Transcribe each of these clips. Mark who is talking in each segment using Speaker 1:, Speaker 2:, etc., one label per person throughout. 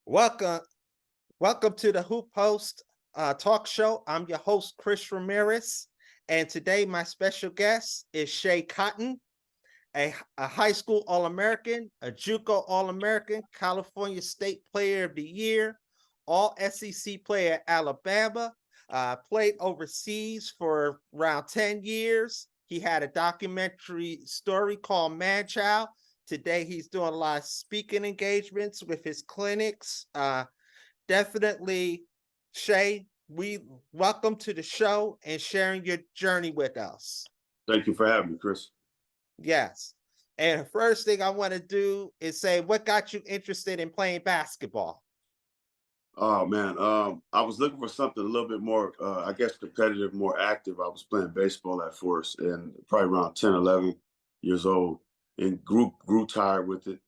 Speaker 1: Welcome, welcome to the Hoop Host Talk Show. I'm your host, Chris Ramirez, and today my special guest is Schea Cotton, a high school All-American, a JUCO All-American, California State Player of the Year, All SEC player at Alabama, played overseas for around 10 years. He had a documentary story called Man Child. Today, he's doing a lot of speaking engagements with his clinics. Definitely, Schea, we welcome to the show and sharing your journey with us.
Speaker 2: Thank you for having me, Chris.
Speaker 1: Yes. And the first thing I want to do is say, what got you interested in playing basketball?
Speaker 2: Oh man, I was looking for something a little bit more, I guess, competitive, more active. I was playing baseball at first, and probably around 10, 11 years old, and grew tired with it.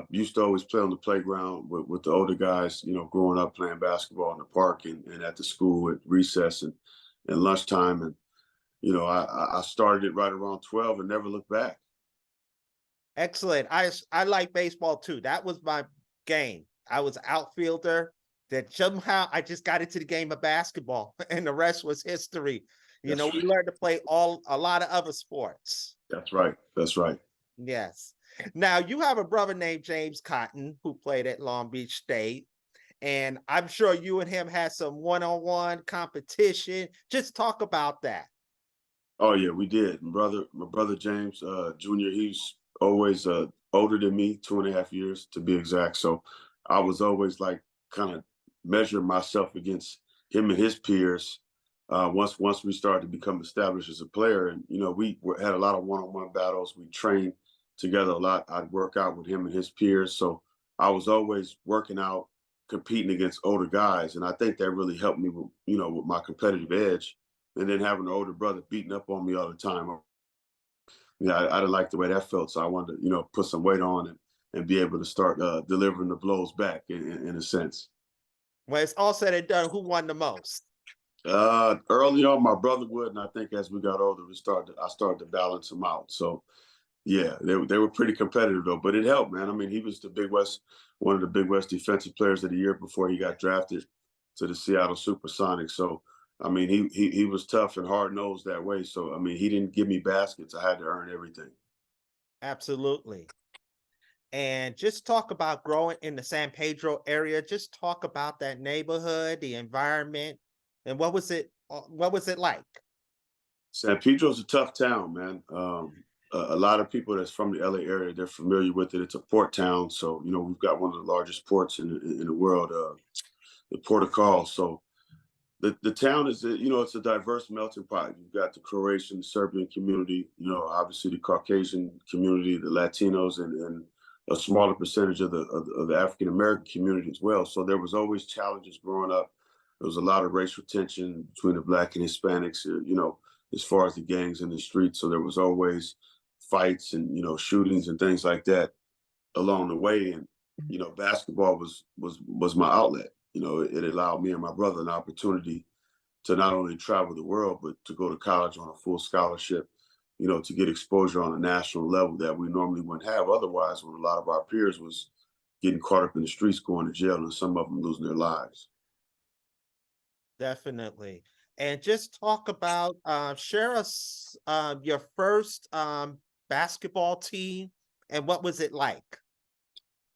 Speaker 2: Used to always play on the playground with the older guys, growing up playing basketball in the park and at the school at recess and lunchtime. And, I started it right around 12 and never looked back.
Speaker 1: Excellent. I like baseball too. That was my game. I was outfielder. That somehow I just got into the game of basketball, and the rest was history.
Speaker 2: That's
Speaker 1: We
Speaker 2: right.
Speaker 1: learned to play a lot of other sports.
Speaker 2: That's right. That's right.
Speaker 1: Yes. Now you have a brother named James Cotton who played at Long Beach State, and I'm sure you and him had some one-on-one competition. Just talk about that.
Speaker 2: Oh yeah, we did. My brother James, Jr. He's always older than me, 2.5 years to be exact. So I was always like kind of measuring myself against him and his peers. Once we started to become established as a player, and had a lot of one-on-one battles. We trained together a lot. I'd work out with him and his peers. So I was always working out, competing against older guys, and I think that really helped me with my competitive edge. And then having an older brother beating up on me all the time, I didn't like the way that felt. So I wanted to, put some weight on and be able to start delivering the blows back in a sense.
Speaker 1: When it's all said and done, who won the most?
Speaker 2: Early on, my brother would, and I think as we got older, I started to balance them out. So yeah, they were pretty competitive though, but it helped, man. I mean, he was one of the Big West Defensive Players of the Year before he got drafted to the Seattle Supersonics. So I mean, he was tough and hard nosed that way. So I mean, he didn't give me baskets. I had to earn everything.
Speaker 1: Absolutely. And just talk about growing in the San Pedro area. Just talk about that neighborhood, the environment, and what was it like?
Speaker 2: San Pedro's a tough town, man. A lot of people that's from the LA area, they're familiar with it. It's a port town, so we've got one of the largest ports in the world, the Port of Call. So the town is, it's a diverse melting pot. You've got the Croatian, Serbian community, obviously the Caucasian community, the Latinos, and a smaller percentage of the African American community as well. So there was always challenges growing up. There was a lot of racial tension between the Black and Hispanics, as far as the gangs in the streets. So there was always fights and shootings and things like that along the way. And basketball was my outlet. It allowed me and my brother an opportunity to not only travel the world, but to go to college on a full scholarship, to get exposure on a national level that we normally wouldn't have otherwise, when a lot of our peers was getting caught up in the streets, going to jail, and some of them losing their lives.
Speaker 1: Definitely. And just talk about share us your first basketball team and what was it like?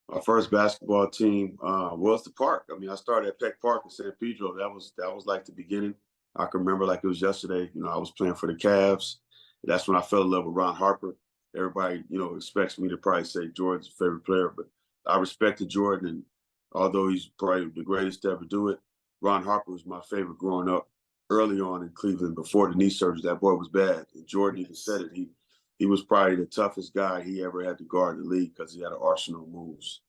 Speaker 2: Our first basketball team was the park. I mean, I started at Peck Park in San Pedro. That was like the beginning. I can remember like it was yesterday. I was playing for the Cavs. That's when I fell in love with Ron Harper. Everybody, expects me to probably say Jordan's favorite player, but I respected Jordan, and although he's probably the greatest to ever do it, Ron Harper was my favorite growing up early on in Cleveland before the knee surgery. That boy was bad. And Jordan even said
Speaker 1: Yes.
Speaker 2: it. He was probably the toughest guy he ever had to guard in the league because he had an arsenal of moves.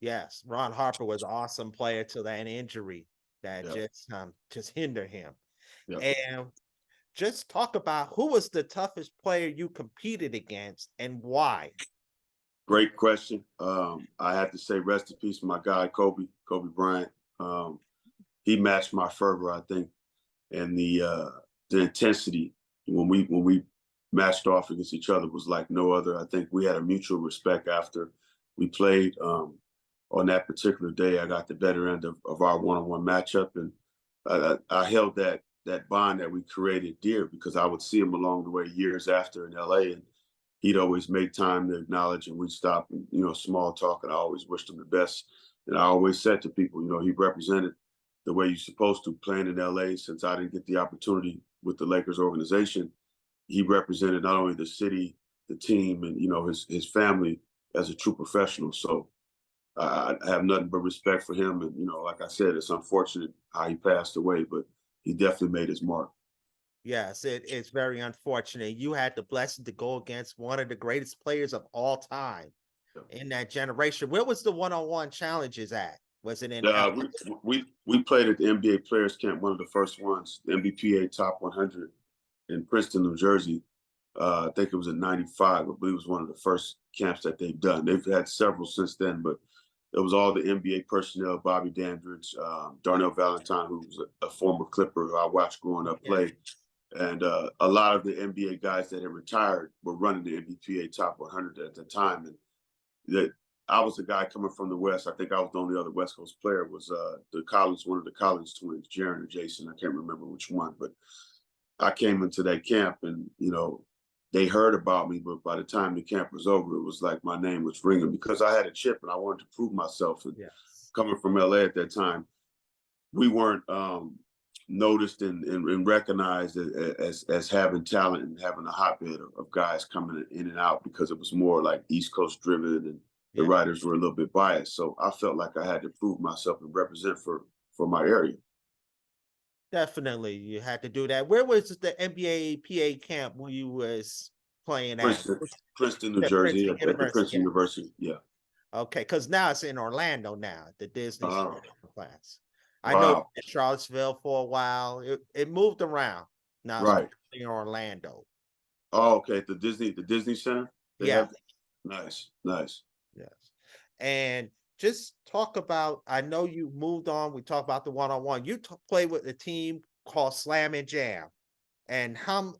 Speaker 1: Yes, Ron Harper was an awesome player till that injury that
Speaker 2: Yeah.
Speaker 1: just hindered him.
Speaker 2: Yeah.
Speaker 1: And just talk about who was the toughest player you competed against and why.
Speaker 2: Great question. I have to say rest in peace to my guy, Kobe Bryant. Um, he matched my fervor, I think, and the intensity when we matched off against each other was like no other. I think we had a mutual respect after we played. On that particular day, I got the better end of our one-on-one matchup, and I held that bond that we created dear because I would see him along the way years after in LA, and he'd always make time to acknowledge, and we'd stop and small talk, and I always wished him the best. And I always said to people, he represented the way you're supposed to playing in LA. Since I didn't get the opportunity with the Lakers organization, he represented not only the city, the team, and his family as a true professional. So I have nothing but respect for him. And like I said, it's unfortunate how he passed away, but he definitely made his mark.
Speaker 1: Yes, it's very unfortunate. You had the blessing to go against one of the greatest players of all time
Speaker 2: Yeah.
Speaker 1: in that generation. Where was the one-on-one challenges at? Was it in
Speaker 2: Uh,
Speaker 1: LA?
Speaker 2: we played at the NBA Players Camp, one of the first ones, the NBPA Top 100 in Princeton, New Jersey. I think it was in '95. I believe it was one of the first camps that they've done. They've had several since then, but it was all the NBA personnel: Bobby Dandridge, Darnell Valentine, who was a former Clipper who I watched growing up
Speaker 1: Yeah.
Speaker 2: play, and a lot of the NBA guys that had retired were running the NBPA Top 100 at the time. And that I was the guy coming from the West. I think I was the only other West Coast player. Was one of the Collins twins, Jaron or Jason. I can't remember which one, but I came into that camp, and they heard about me, but by the time the camp was over, it was like my name was ringing because I had a chip and I wanted to prove myself. And
Speaker 1: Yes.
Speaker 2: coming from LA at that time, we weren't noticed and recognized as having talent and having a hotbed of guys coming in and out because it was more like East Coast driven, and the
Speaker 1: Yeah.
Speaker 2: writers were a little bit biased. So I felt like I had to prove myself and represent for my area.
Speaker 1: Definitely, you had to do that. Where was the NBA PA camp when you was playing at?
Speaker 2: Princeton, Princeton, New
Speaker 1: At
Speaker 2: Jersey,
Speaker 1: Princeton
Speaker 2: at the
Speaker 1: University.
Speaker 2: Princeton
Speaker 1: Yeah.
Speaker 2: University. Yeah.
Speaker 1: Okay, because now it's in Orlando now, the Disney
Speaker 2: Uh,
Speaker 1: class. I know
Speaker 2: wow.
Speaker 1: in Charlottesville for a while. It moved around. Now it's
Speaker 2: Right.
Speaker 1: currently in Orlando.
Speaker 2: Oh, okay. The Disney Center. They
Speaker 1: Yeah.
Speaker 2: have nice, nice.
Speaker 1: Yes. And just talk about, I know you moved on. We talked about the one-on-one. You play with a team called Slam and Jam. And how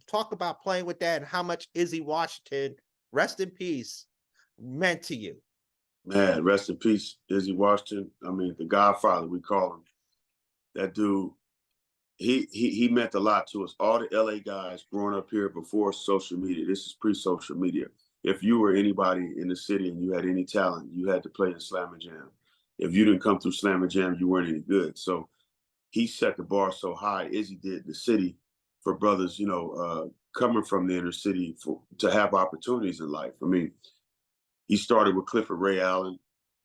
Speaker 1: talk about playing with that and how much Izzy Washington, rest in peace, meant to you.
Speaker 2: Man, rest in peace, Izzy Washington. I mean, the Godfather, we call him. That dude, he meant a lot to us. All the LA guys growing up here before social media. This is pre-social media. If you were anybody in the city and you had any talent, you had to play in Slam and Jam. If you didn't come through Slam and Jam, you weren't any good. So he set the bar so high. Izzy did the city for brothers, coming from the inner city to have opportunities in life. I mean, he started with Clifford Ray Allen,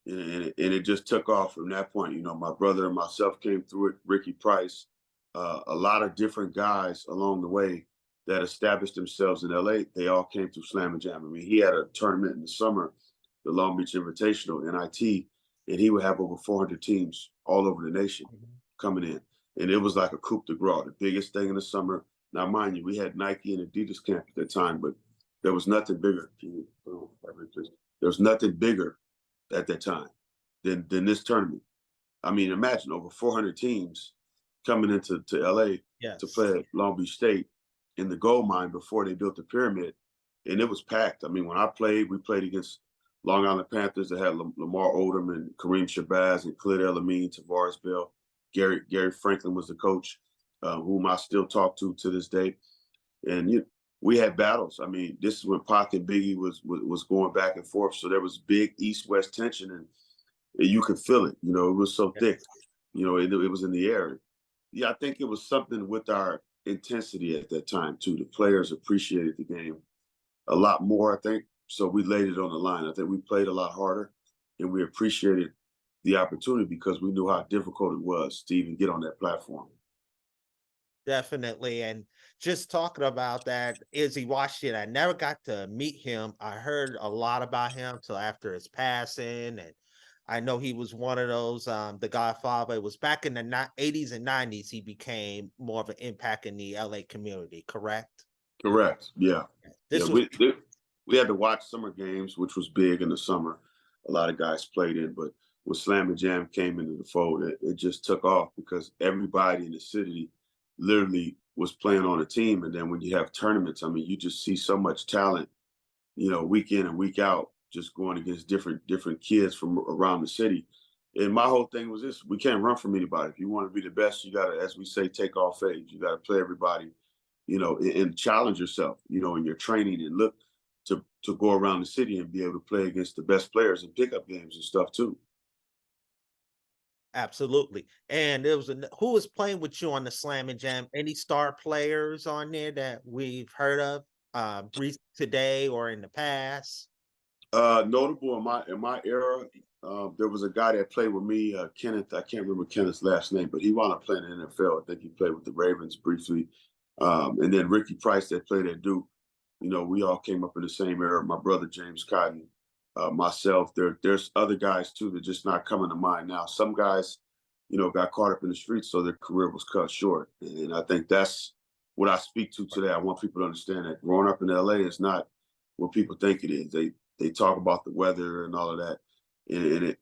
Speaker 2: and it just took off from that point. My brother and myself came through it. Ricky Price, a lot of different guys along the way that established themselves in LA. They all came through Slam and Jam. I mean, he had a tournament in the summer, the Long Beach Invitational, NIT, and he would have over 400 teams all over the nation
Speaker 1: Mhm.
Speaker 2: coming in. And it was like a coup de grace, the biggest thing in the summer. Now, mind you, we had Nike and Adidas camp at the time, but there was nothing bigger. There was nothing bigger at that time than this tournament. I mean, imagine over 400 teams coming into LA to
Speaker 1: Yes.
Speaker 2: play at Long Beach State in the gold mine before they built the pyramid, and it was packed. I mean, when I played, we played against Long Island Panthers that had Lamar Odom and Kareem Shabazz and Khalid El-Amin, Tavares Bell. Gary Franklin was the coach, whom I still talk to this day. And we had battles. I mean, this is when Pac and Biggie was going back and forth. So there was big East-West tension, and you could feel it. It was so thick.
Speaker 1: Yes.
Speaker 2: It was in the air. Yeah, I think it was something with our intensity at that time too. The players appreciated the game a lot more, I think. So we laid it on the line. I think we played a lot harder and we appreciated the opportunity because we knew how difficult it was to even get on that platform.
Speaker 1: Definitely. And just talking about that, Izzy Washington, I never got to meet him. I heard a lot about him till after his passing. And I know he was one of those, the Godfather. It was back in the 80s and 90s, he became more of an impact in the LA community, correct?
Speaker 2: Correct. Yeah. Yeah.
Speaker 1: This was
Speaker 2: We had to watch summer games, which was big in the summer. A lot of guys played in, but when Slam and Jam came into the fold, it just took off because everybody in the city literally was playing on a team. And then when you have tournaments, I mean, you just see so much talent, week in and week out, just going against different kids from around the city. And my whole thing was this: we can't run from anybody. If you want to be the best, you got to, as we say, take off age. You got to play everybody, and challenge yourself, in your training and look to go around the city and be able to play against the best players and pick up games and stuff too.
Speaker 1: absolutely. And there was who was playing with you on the Slam and Jam? Any star players on there that we've heard of today or in the past?
Speaker 2: Notable in my era, there was a guy that played with me, Kenneth. I can't remember Kenneth's last name, but he wound up playing in the NFL. I think he played with the Ravens briefly, and then Ricky Price that played at Duke. We all came up in the same era. My brother James Cotton, myself. There's other guys too that just not coming to mind now. Some guys, got caught up in the streets, so their career was cut short. And I think that's what I speak to today. I want people to understand that growing up in LA is not what people think it is. They talk about the weather and all of that, and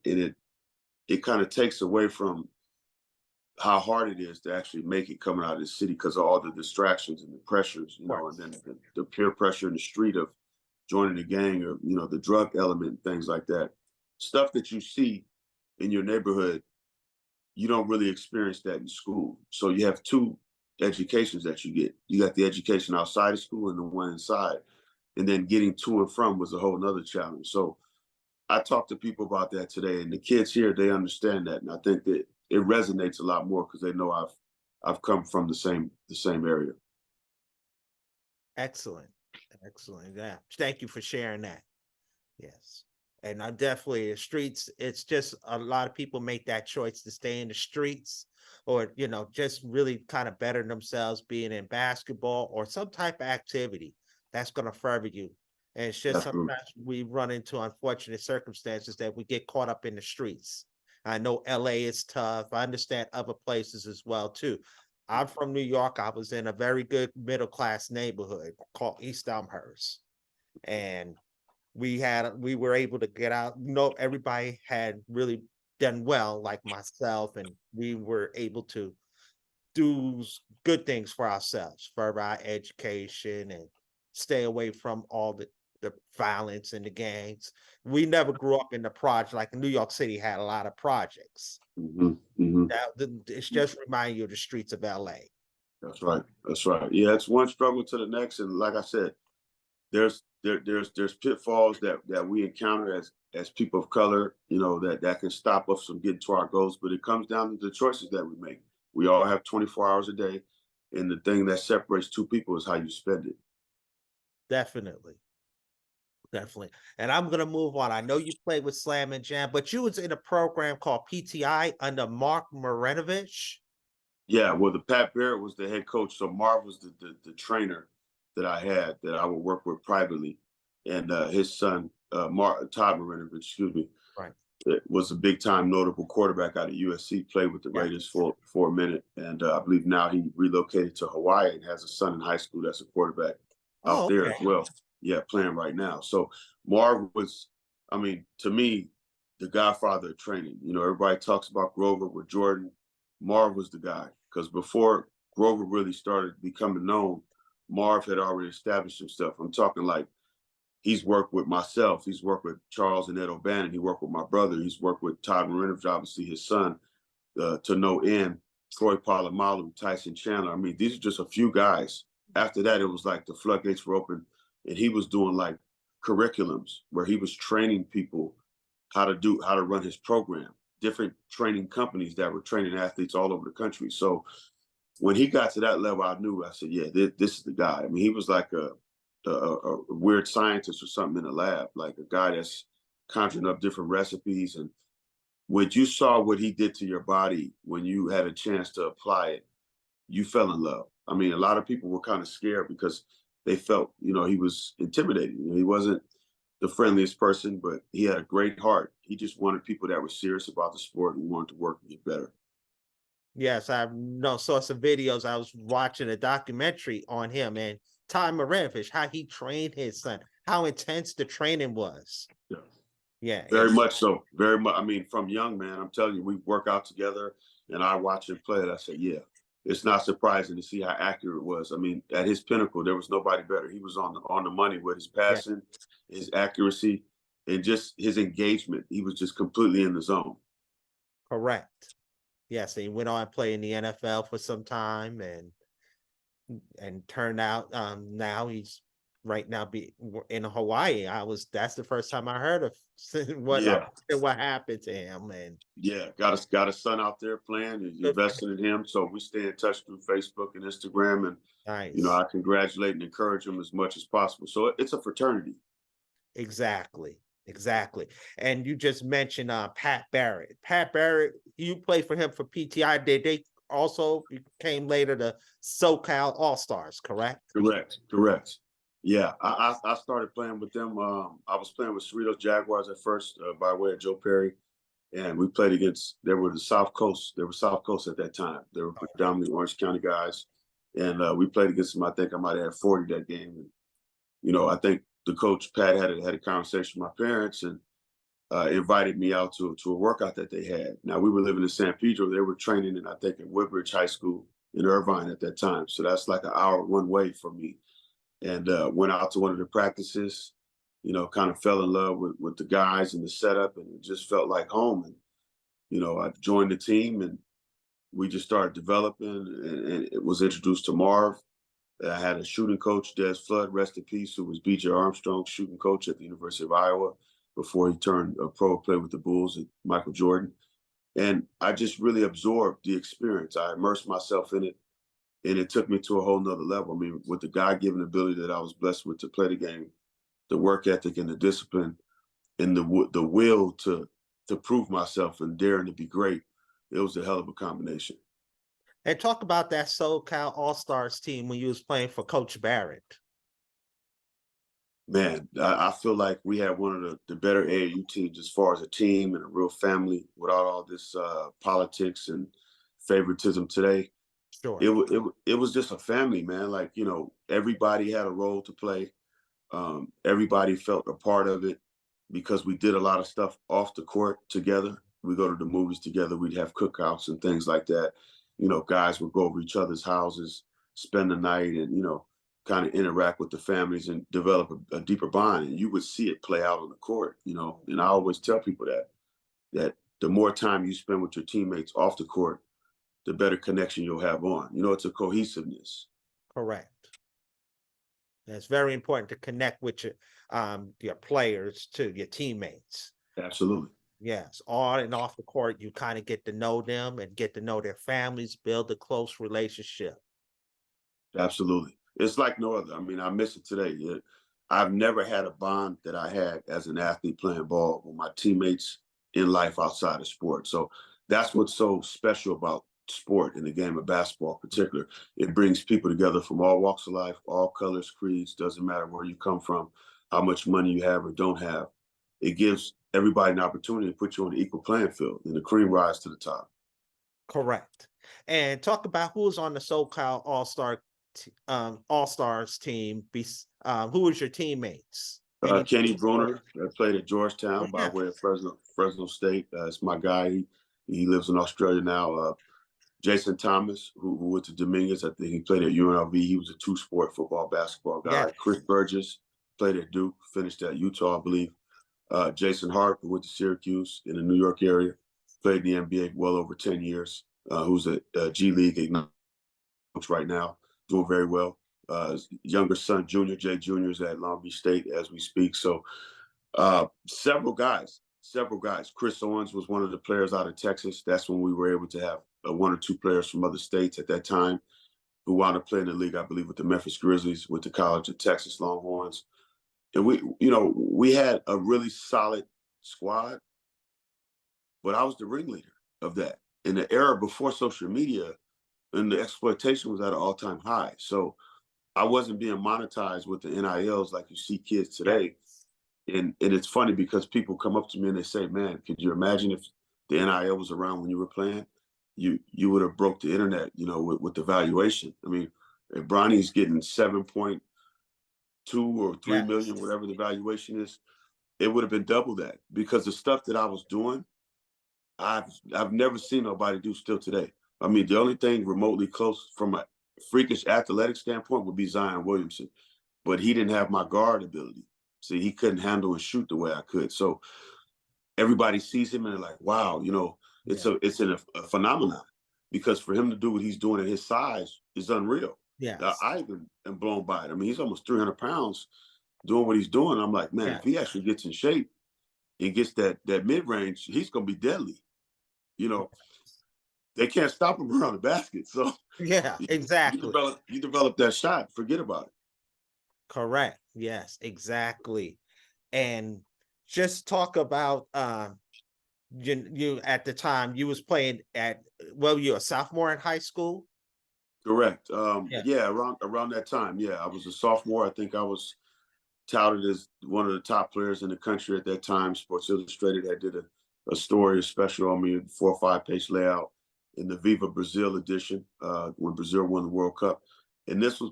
Speaker 2: it kind of takes away from how hard it is to actually make it coming out of the city because of all the distractions and the pressures, and then the peer pressure in the street of joining the gang or the drug element and things like that. Stuff that you see in your neighborhood, you don't really experience that in school. So you have two educations that you get. You got the education outside of school and the one inside. And then getting to and from was a whole nother challenge. So I talk to people about that today, and the kids here, they understand that, and I think that it resonates a lot more because they know I've come from the same area.
Speaker 1: Excellent. Excellent. Yeah. Thank you for sharing that. Yes. And I definitely the streets, it's just a lot of people make that choice to stay in the streets or, just really kind of better themselves being in basketball or some type of activity that's going to further you. And it's just
Speaker 2: Absolutely.
Speaker 1: sometimes we run into unfortunate circumstances that we get caught up in the streets. I know LA is tough. I understand other places as well too. I'm from New York. I was in a very good middle class neighborhood called East Elmhurst. And we were able to get out. Everybody had really done well, like myself, and we were able to do good things for ourselves, for our education, and stay away from all the violence and the gangs. We never grew up in the project like New York City had a lot of projects.
Speaker 2: Hmm. Hmm.
Speaker 1: It's just reminding you of the streets of LA.
Speaker 2: That's right. That's right. Yeah, it's one struggle to the next, and like I said, there's pitfalls that we encounter as people of color, that can stop us from getting to our goals. But it comes down to the choices that we make. We all have 24 hours a day, and the thing that separates two people is how you spend it.
Speaker 1: Definitely. Definitely. And I'm gonna move on. I know you played with Slam and Jam, but you was in a program called PTI under Mark Marinovich.
Speaker 2: Yeah, well, the Pat Barrett was the head coach, so Marv was the trainer that I had that I would work with privately, and his son, Todd Marinovich, excuse me,
Speaker 1: Right.
Speaker 2: was a big time notable quarterback out of USC. Played with the
Speaker 1: Yeah.
Speaker 2: Raiders for a minute, and I believe now he relocated to Hawaii and has a son in high school that's a quarterback out
Speaker 1: Oh,
Speaker 2: there
Speaker 1: okay.
Speaker 2: as well. Yeah, playing right now. So Marv was, I mean, to me, the godfather of training. Everybody talks about Grover with Jordan. Marv was the guy because before Grover really started becoming known, Marv had already established himself. I'm talking like he's worked with myself. He's worked with Charles and Ed O'Bannon. He worked with my brother. He's worked with Todd Marinovich, obviously his son, to no end. Troy Polamalu, Tyson Chandler. I mean, these are just a few guys. After that, it was like the floodgates were open, and he was doing like curriculums where he was training people how to run his program. Different training companies that were training athletes all over the country. So when he got to that level, I knew. I said, yeah, this is the guy. I mean, he was like a weird scientist or something in the lab, like a guy that's conjuring up different recipes. And when you saw what he did to your body, when you had a chance to apply it, you fell in love. I mean, a lot of people were kind of scared because they felt, he was intimidating. He wasn't the friendliest person, but he had a great heart. He just wanted people that were serious about the sport and wanted to work and get better.
Speaker 1: Yes, I know saw some videos. I was watching a documentary on him and Ty Moravish, how he trained his son, how intense the training was.
Speaker 2: Yeah.
Speaker 1: Yeah,
Speaker 2: Very
Speaker 1: it's
Speaker 2: much so. Very much. I mean, from young man, I'm telling you, we work out together and I watch him play. And I say, yeah, it's not surprising to see how accurate it was. I mean, at his pinnacle, there was nobody better. He was on the money with his
Speaker 1: yeah,
Speaker 2: passion, his accuracy, and just his engagement. He was just completely in the zone.
Speaker 1: correct. Yes, he went on to play in the NFL for some time and turned out now he's right now in Hawaii. That's the first time I heard of
Speaker 2: Yeah.
Speaker 1: what happened to him. And
Speaker 2: Yeah, got a son out there playing and
Speaker 1: good for
Speaker 2: investing in him. So we stay in touch through Facebook and Instagram, and
Speaker 1: nice.
Speaker 2: I congratulate and encourage him as much as possible. So it's a fraternity.
Speaker 1: Exactly. Exactly. And you just mentioned Pat Barrett. Pat Barrett, you played for him for PTI. Did they also became later the SoCal All-Stars, correct?
Speaker 2: Correct, correct. Yeah, I started playing with them. I was playing with Cerritos Jaguars at first by way of Joe Perry, and we played against. They were the South Coast. They were South Coast at that time. They were predominantly Orange County guys, and we played against them. I think I might have had 40 that game. And, I think the coach Pat had a conversation with my parents and invited me out to a workout that they had. Now we were living in San Pedro. They were training in I think in Woodbridge High School in Irvine at that time. So that's like an hour one way for me. And went out to one of the practices. Kind of fell in love with the guys and the setup, and it just felt like home. And I joined the team, and we just started developing, and it was introduced to Marv. I had a shooting coach, Des Flood, rest in peace, who was BJ Armstrong's shooting coach at the University of Iowa before he turned pro, play with the Bulls and Michael Jordan. And I just really absorbed the experience. I immersed myself in it, and it took me to a whole nother level. I mean, with the God-given ability that I was blessed with to play the game, the work ethic and the discipline, and the will to prove myself and daring to be great, it was a hell of a combination.
Speaker 1: And talk about that SoCal All-Stars team when you was playing for Coach Barrett.
Speaker 2: Man, I feel like we had one of the better AAU teams as far as a team and a real family without all this politics and favoritism today.
Speaker 1: Sure.
Speaker 2: It was just a family, man. Like, everybody had a role to play. Everybody felt a part of it because we did a lot of stuff off the court together. We go to the movies together. We'd have cookouts and things like that. Guys would go over each other's houses, spend the night, and kind of interact with the families and develop a deeper bond. And you would see it play out on the court. And I always tell people that the more time you spend with your teammates off the court, the better connection you'll have on. It's a cohesiveness.
Speaker 1: Correct. It's very important to connect with your players too, your teammates.
Speaker 2: Absolutely.
Speaker 1: Yes, on and off the court, you kind of get to know them and get to know their families, build a close relationship.
Speaker 2: Absolutely. It's like no other. I mean, I miss it today. I've never had a bond that I had as an athlete playing ball with my teammates in life outside of sport. So that's what's so special about sport in the game of basketball in particular. It brings people together from all walks of life, all colors, creeds, doesn't matter where you come from, how much money you have or don't have. It gives everybody an opportunity to put you on the equal playing field and the cream rise to the top.
Speaker 1: Correct. And talk about who's on the SoCal All-Stars team. Who was your teammates?
Speaker 2: Kenny Bruner played at Georgetown by
Speaker 1: Yeah,
Speaker 2: way of Fresno State. It's my guy. He lives in Australia now. Jason Thomas, who went to Dominguez, I think he played at UNLV. He was a two-sport football, basketball
Speaker 1: yeah,
Speaker 2: guy. Chris Burgess played at Duke, finished at Utah, I believe. Jason Hart, who went to Syracuse in the New York area, played in the NBA well over 10 years, who's a G League coach right now, doing very well. His younger son, Jay Jr. is at Long Beach State as we speak. So several guys. Chris Owens was one of the players out of Texas. That's when we were able to have one or two players from other states at that time who wound up playing in the league, I believe, with the Memphis Grizzlies, with the college of Texas Longhorns. And we had a really solid squad, but I was the ringleader of that. In the era before social media, and the exploitation was at an all-time high. So I wasn't being monetized with the NILs like you see kids
Speaker 1: Yeah.
Speaker 2: today. And it's funny because people come up to me and they say, "Man, could you imagine if the NIL was around when you were playing? You would have broke the internet, with the valuation." I mean, if Bronny's getting 7.2 or 3 million,
Speaker 1: Yes.
Speaker 2: whatever the valuation is, it would have been double that because the stuff that I was doing, I've never seen nobody do still today. I mean, the only thing remotely close from a freakish athletic standpoint would be Zion Williamson, but he didn't have my guard ability. See, he couldn't handle and shoot the way I could. So everybody sees him and they're like, "Wow,
Speaker 1: Yeah.
Speaker 2: a phenomenon," because for him to do what he's doing at his size is unreal.
Speaker 1: Yes.
Speaker 2: I even am blown by it. I mean, he's almost 300 pounds doing what he's doing. I'm like, man, if he
Speaker 1: Yes.
Speaker 2: actually gets in shape and gets that mid range, he's gonna be deadly. You know, they can't stop him around the basket. So
Speaker 1: Yeah, exactly.
Speaker 2: you develop that shot, forget about it.
Speaker 1: Correct. Yes, exactly. And just talk about you at the time you was playing at, well, you're a sophomore in high school.
Speaker 2: Correct.
Speaker 1: Yeah.
Speaker 2: Yeah, around that time. Yeah, I was a sophomore. I think I was touted as one of the top players in the country at that time. Sports Illustrated had did a story, a special on me, 4 or 5 page layout in the Viva Brazil edition when Brazil won the World Cup. And this is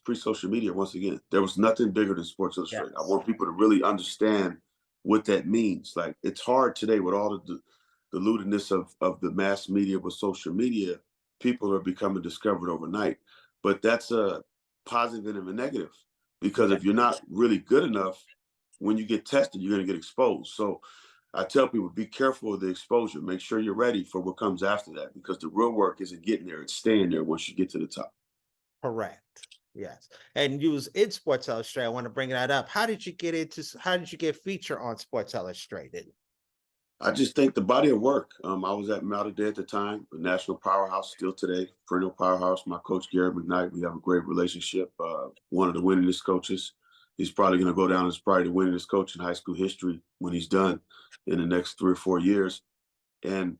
Speaker 2: pre-social media. Once again, there was nothing bigger than Sports Illustrated. I
Speaker 1: Yes.
Speaker 2: want people to really understand what that means. Like, it's hard today with all the lewdness of the mass media with social media. People are becoming discovered overnight, but that's a positive and a negative, because
Speaker 1: Yeah.
Speaker 2: if you're not really good enough, when you get tested, you're going to get exposed. So I tell people, be careful of the exposure. Make sure you're ready for what comes after that, because the real work isn't getting there, it's staying there once you get to the top.
Speaker 1: Correct. Yes. And you was in Sports Illustrated. I want to bring that up. How did you get featured on Sports Illustrated?
Speaker 2: I just think the body of work. I was at Mater Dei at the time, a national powerhouse, still today, perennial powerhouse. My coach, Garrett McKnight, we have a great relationship. One of the winningest coaches. He's probably going to go down as probably the winningest coach in high school history when he's done in the next 3 or 4 years. And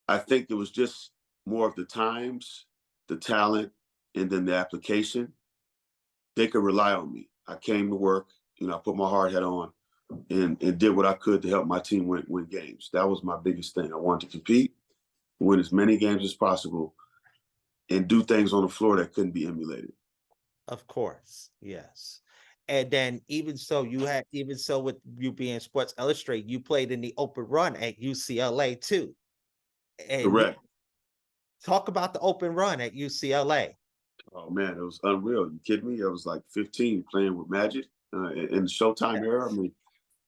Speaker 2: I think it was just more of the times, the talent, and then the application. They could rely on me. I came to work, I put my hard hat on and did what I could to help my team win games. That was my biggest thing. I wanted to compete, win as many games as possible, and do things on the floor that couldn't be emulated.
Speaker 1: Of course. Yes. And then even so with you being Sports Illustrated, you played in the open run at UCLA too. And
Speaker 2: Correct.
Speaker 1: talk about the open run at UCLA.
Speaker 2: Oh man, it was unreal. You kidding me? I was like 15 playing with Magic in the Showtime era. I mean,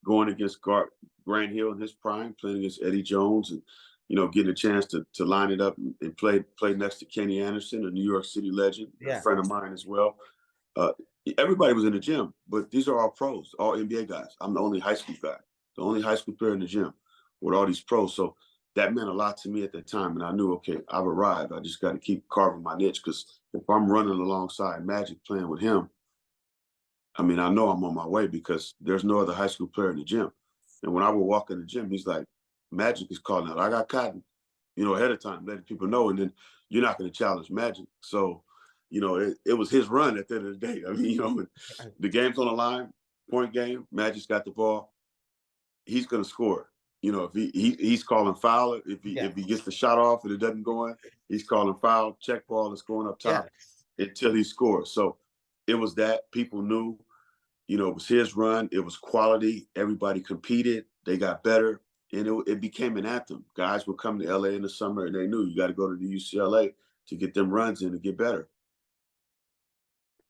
Speaker 2: going against Grant Hill in his prime, playing against Eddie Jones, and getting a chance to line it up and play next to Kenny Anderson, a New York City legend, a
Speaker 1: Yeah.
Speaker 2: friend of mine as well. Uh, Everybody was in the gym, but these are all pros, all NBA guys. I'm the only high school guy, the only high school player in the gym with all these pros. So that meant a lot to me at that time, and I knew, okay, I've arrived. I just got to keep carving my niche, because if I'm running alongside Magic playing with him, I mean, I know I'm on my way, because there's no other high school player in the gym. And when I would walk in the gym, he's like, Magic is calling out, I got Cotton, ahead of time, letting people know. And then you're not going to challenge Magic. So, it was his run at the end of the day. I mean, the game's on the line, point game, Magic's got the ball, he's going to score. If he's calling foul,
Speaker 1: Yeah.
Speaker 2: if he gets the shot off and it doesn't go in, he's calling foul, check ball, and scoring up
Speaker 1: Yeah.
Speaker 2: top until he scores. So it was that people knew, it was his run. It was quality. Everybody competed. They got better. And it became an anthem. Guys would come to LA in the summer and they knew you got to go to the UCLA to get them runs in to get better.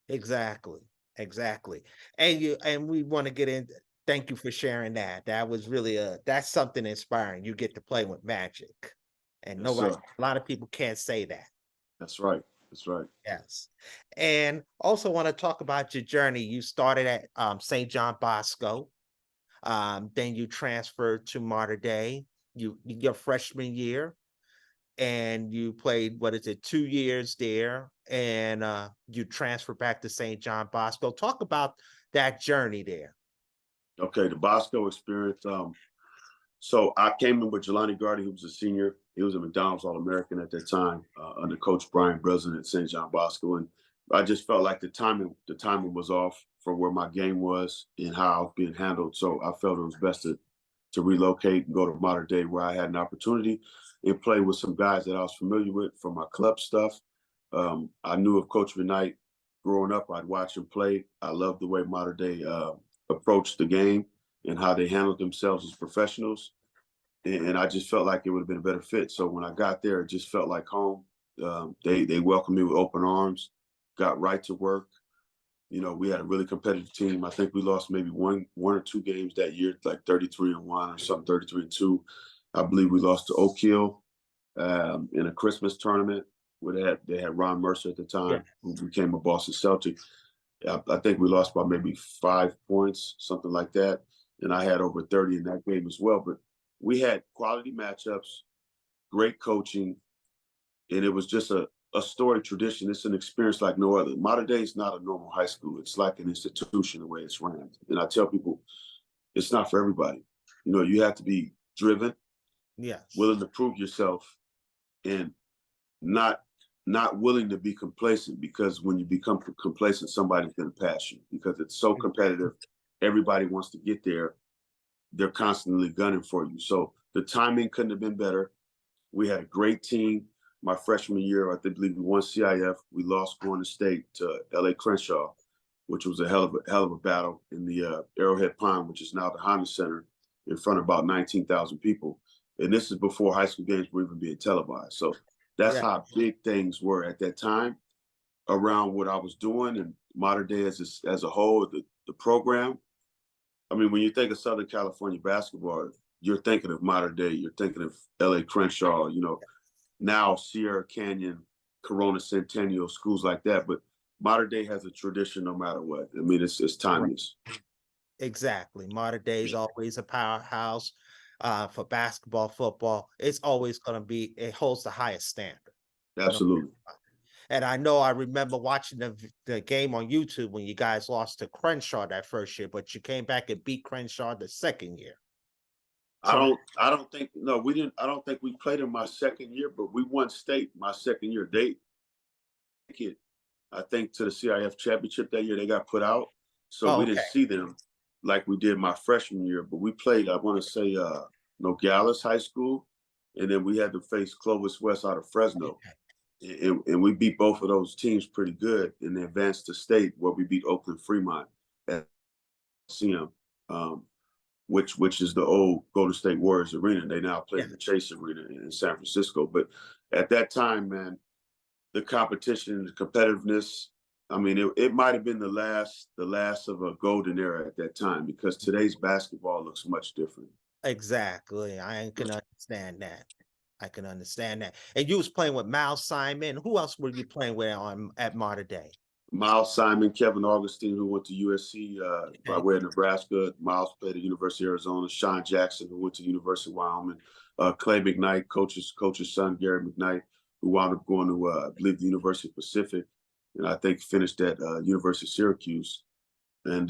Speaker 1: Exactly. Exactly. And we want to get in. Thank you for sharing that. That was really that's something inspiring. You get to play with Magic. And
Speaker 2: Yes,
Speaker 1: nobody
Speaker 2: sir.
Speaker 1: a lot of people can't say that.
Speaker 2: That's right. That's right.
Speaker 1: Yes. And also want to talk about your journey. You started at St. John Bosco. Then you transferred to Mater Dei. Your freshman year. and you played, what is it, 2 years there, and you transferred back to St. John Bosco. Talk about that journey there.
Speaker 2: Okay, the Bosco experience. So I came in with Jelani Gardy, who was a senior. He was a McDonald's All-American at that time, under Coach Brian Breslin at St. John Bosco. And I just felt like the timing was off for where my game was and how I was being handled. So I felt it was best to relocate and go to Modern Day, where I had an opportunity and play with some guys that I was familiar with from my club stuff. I knew of Coach McKnight growing up. I'd watch him play. I loved the way Modern Day approached the game and how they handled themselves as professionals. And I just felt like it would have been a better fit. So when I got there, it just felt like home. They welcomed me with open arms, got right to work. You know, we had a really competitive team. I think we lost maybe one or two games that year, like 33-1 or something, 33-2. I believe we lost to Oak Hill in a Christmas tournament where they had Ron Mercer at the
Speaker 1: Yeah.
Speaker 2: time, who became a Boston Celtic. I think we lost by maybe 5 points, something like that. And I had over 30 in that game as well. But we had quality matchups, great coaching, and it was just a story tradition. It's an experience like no other. Modern Day is not a normal high school. It's like an institution the way it's ran. And I tell people, it's not for everybody. You know, you have to be driven,
Speaker 1: Yes.
Speaker 2: willing to prove yourself, and not not willing to be complacent, because when you become complacent, somebody's going to pass you because it's so competitive. Everybody wants to get there. They're constantly gunning for you. So the timing couldn't have been better. We had a great team. My freshman year, I believe we won CIF. We lost going to state to LA Crenshaw, which was a hell of a battle in the Arrowhead Pond, which is now the Honda Center, in front of about 19,000 people. And this is before high school games were even being televised. So that's
Speaker 1: Yeah.
Speaker 2: how big things were at that time around what I was doing. And Modern Day as a whole, the program. I mean, when you think of Southern California basketball, you're thinking of Modern Day. You're thinking of LA Crenshaw, you know, now Sierra Canyon, Corona Centennial, schools like that. But Modern Day has a tradition no matter what. I mean, it's
Speaker 1: Right.
Speaker 2: timeless.
Speaker 1: Exactly. Modern Day is always a powerhouse for basketball, football. It's always going to be, it holds the highest standard. No.
Speaker 2: Absolutely.
Speaker 1: And I know I remember watching the game on YouTube when you guys lost to Crenshaw that first year, but you came back and beat Crenshaw the second year. Correct.
Speaker 2: I don't think no, we didn't. I don't think we played in my second year, but we won state my second year. They it, I think, to the CIF championship that year. They got put out, so
Speaker 1: Oh,
Speaker 2: we
Speaker 1: okay.
Speaker 2: didn't see them like we did my freshman year. But we played, I want to say, Nogales High School, and then we had to face Clovis West out of Fresno, and we beat both of those teams pretty good, and they advanced to state, where we beat Oakland Fremont at CM, which is the old Golden State Warriors arena. They now play
Speaker 1: Yeah.
Speaker 2: in the Chase Arena in San Francisco. But at that time, man, the competition, the competitiveness. I mean, it might have been the last of a golden era at that time, because today's basketball looks much different.
Speaker 1: Exactly. I can understand that. I can understand that. And you was playing with Miles Simon. Who else were you playing with on at Modern Day?
Speaker 2: Miles Simon, Kevin Augustine, who went to USC by
Speaker 1: Okay.
Speaker 2: way of Nebraska. Miles played at University of Arizona. Sean Jackson, who went to University of Wyoming. Clay McKnight, coach's son, Gary McKnight, who wound up going to, I believe, the University of Pacific, and I think finished at University of Syracuse. And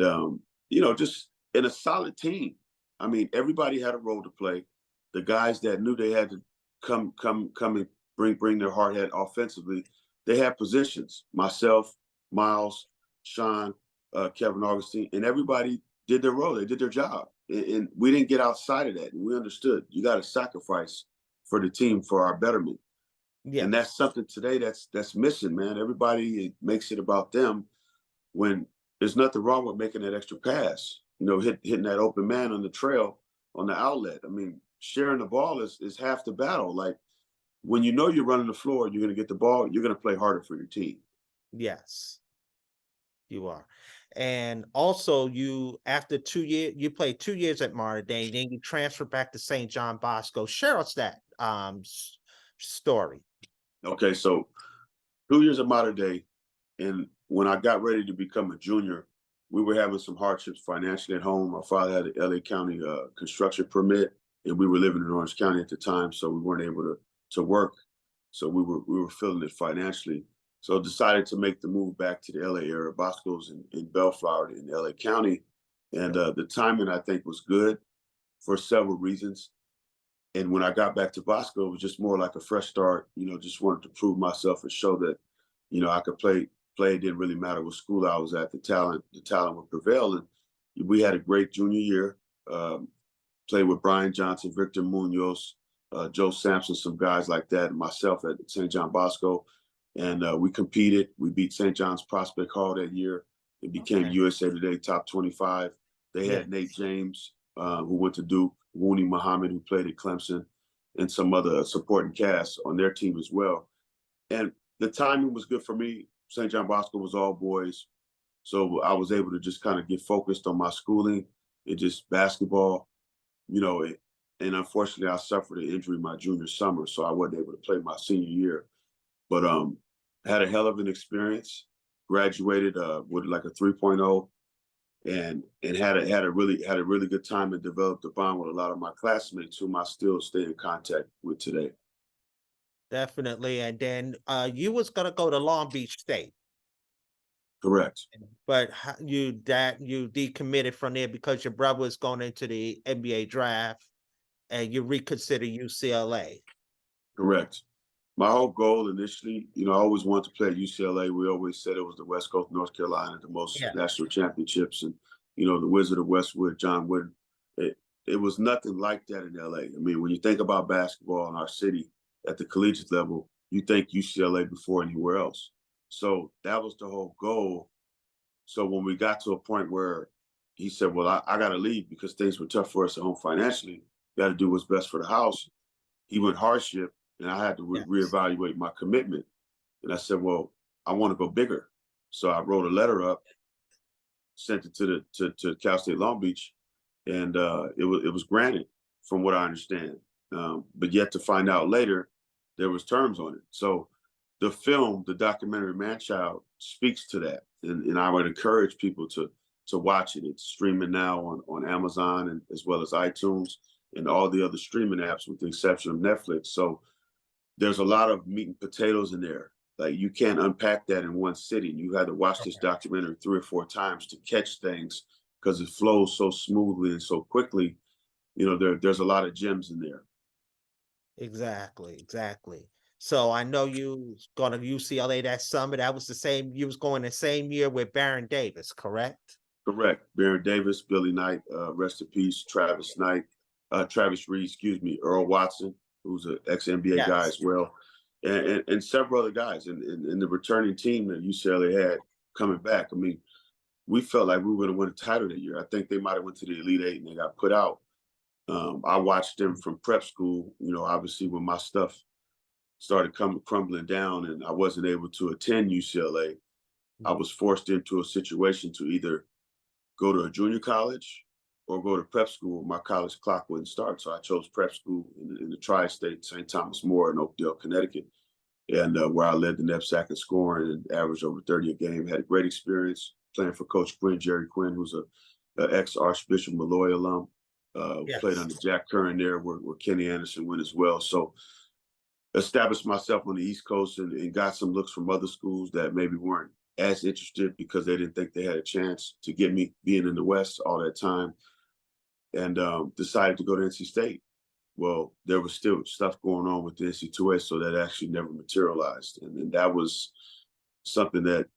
Speaker 2: just in a solid team. I mean, everybody had a role to play. The guys that knew they had to come and bring their hard head offensively, they had positions. Myself, Miles, Sean, Kevin Augustine, and everybody did their role. They did their job, and we didn't get outside of that. And we understood you got to sacrifice for the team, for our betterment, and
Speaker 1: Yes.
Speaker 2: that's something today that's missing, man. Everybody makes it about them, when there's nothing wrong with making that extra pass. You know, hitting that open man on the trail, on the outlet. I mean, sharing the ball is half the battle. Like, when you know you're running the floor, you're going to get the ball, you're going to play harder for your team.
Speaker 1: Yes, you are. And also you after 2 years, you played 2 years at Modern Day, then you transferred back to St. John Bosco. Share us that story.
Speaker 2: Okay, so 2 years of Modern Day, and when I got ready to become a junior, we were having some hardships financially at home. My father had an LA County construction permit, and we were living in Orange County at the time, so we weren't able to work. so we were feeling it financially. So decided to make the move back to the LA area. Bosco's in Bellflower in LA County, and the timing I think was good for several reasons. And when I got back to Bosco, it was just more like a fresh start. Just wanted to prove myself and show that, I could play. Play, it didn't really matter what school I was at. The talent would prevail. And we had a great junior year. Um, Played with Brian Johnson, Victor Munoz, Joe Sampson, some guys like that, and myself at St. John Bosco. And we competed. We beat St. John's Prospect Hall that year. It became
Speaker 1: Okay.
Speaker 2: USA Today top 25. They
Speaker 1: Yeah.
Speaker 2: had Nate James, who went to Duke, Wooney Muhammad, who played at Clemson, and some other supporting cast on their team as well. And the timing was good for me. St. John Bosco was all boys. So I was able to just kind of get focused on my schooling and just basketball, you know, it, and unfortunately I suffered an injury my junior summer, so I wasn't able to play my senior year. But had a hell of an experience. Graduated with like a 3.0, and had a really good time and developed a bond with a lot of my classmates whom I still stay in contact with today.
Speaker 1: Definitely. And then you was gonna go to Long Beach State,
Speaker 2: Correct.
Speaker 1: but you decommitted from there because your brother was going into the NBA draft and you reconsider UCLA.
Speaker 2: Correct. My whole goal initially, I always wanted to play at UCLA. We always said it was the West Coast, North Carolina, the most
Speaker 1: Yeah.
Speaker 2: national championships, and the Wizard of Westwood, John Wooden. It was nothing like that in LA. I mean, when you think about basketball in our city at the collegiate level, you think UCLA before anywhere else. So that was the whole goal. So when we got to a point where he said, "Well, I got to leave because things were tough for us at home financially. Got to do what's best for the house." He went hardship, and I had to
Speaker 1: Yes.
Speaker 2: reevaluate my commitment. And I said, "Well, I want to go bigger." So I wrote a letter up, sent it to Cal State Long Beach, and it was granted, from what I understand. But yet to find out later, there was terms on it. So the film, the documentary Manchild, speaks to that, and I would encourage people to watch it. It's streaming now on Amazon and as well as iTunes and all the other streaming apps, with the exception of Netflix. So there's a lot of meat and potatoes in there. Like, you can't unpack that in one sitting. You had to watch this documentary 3 or 4 times to catch things because it flows so smoothly and so quickly. There's a lot of gems in there.
Speaker 1: Exactly, exactly. So I know you was going to UCLA that summer. That was the same, you was going the same year with Baron Davis, correct?
Speaker 2: Correct. Baron Davis, Billy Knight, rest in peace, Travis Reed, excuse me, Earl Watson, who's an ex NBA guy
Speaker 1: Yes.
Speaker 2: as well, and several other guys, and the returning team that UCLA had coming back. I mean, we felt like we were going to win a title that year. I think they might have went to the Elite Eight and they got put out. I watched them from prep school. Obviously when my stuff started coming crumbling down and I wasn't able to attend UCLA, I
Speaker 1: Mhm.
Speaker 2: was forced into a situation to either go to a junior college or go to prep school. My college clock wouldn't start, so I chose prep school in the tri-state, St. Thomas More in Oakdale, Connecticut, and where I led the knapsack in scoring and averaged over 30 a game. Had a great experience playing for Coach Quinn, Jerry Quinn, who's a ex Archbishop Malloy alum. Played
Speaker 1: Yes.
Speaker 2: under Jack Curran there, where Kenny Anderson went as well. So established myself on the East Coast and got some looks from other schools that maybe weren't as interested because they didn't think they had a chance to get me being in the West all that time, and decided to go to NC State. Well, there was still stuff going on with the NC2A, so that actually never materialized, and that was something that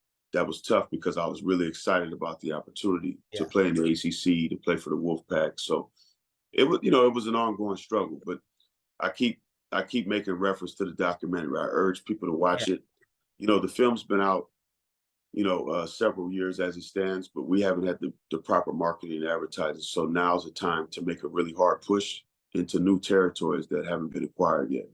Speaker 2: was tough because I was really excited about the opportunity to
Speaker 1: Yeah.
Speaker 2: play in the ACC, to play for the Wolfpack. So it was an ongoing struggle, but I keep I keep making reference to the documentary. I urge people to
Speaker 1: Yeah.
Speaker 2: watch it. The film's been out, several years as it stands, but we haven't had the proper marketing and advertising. So now's the time to make a really hard push into new territories that haven't been acquired yet.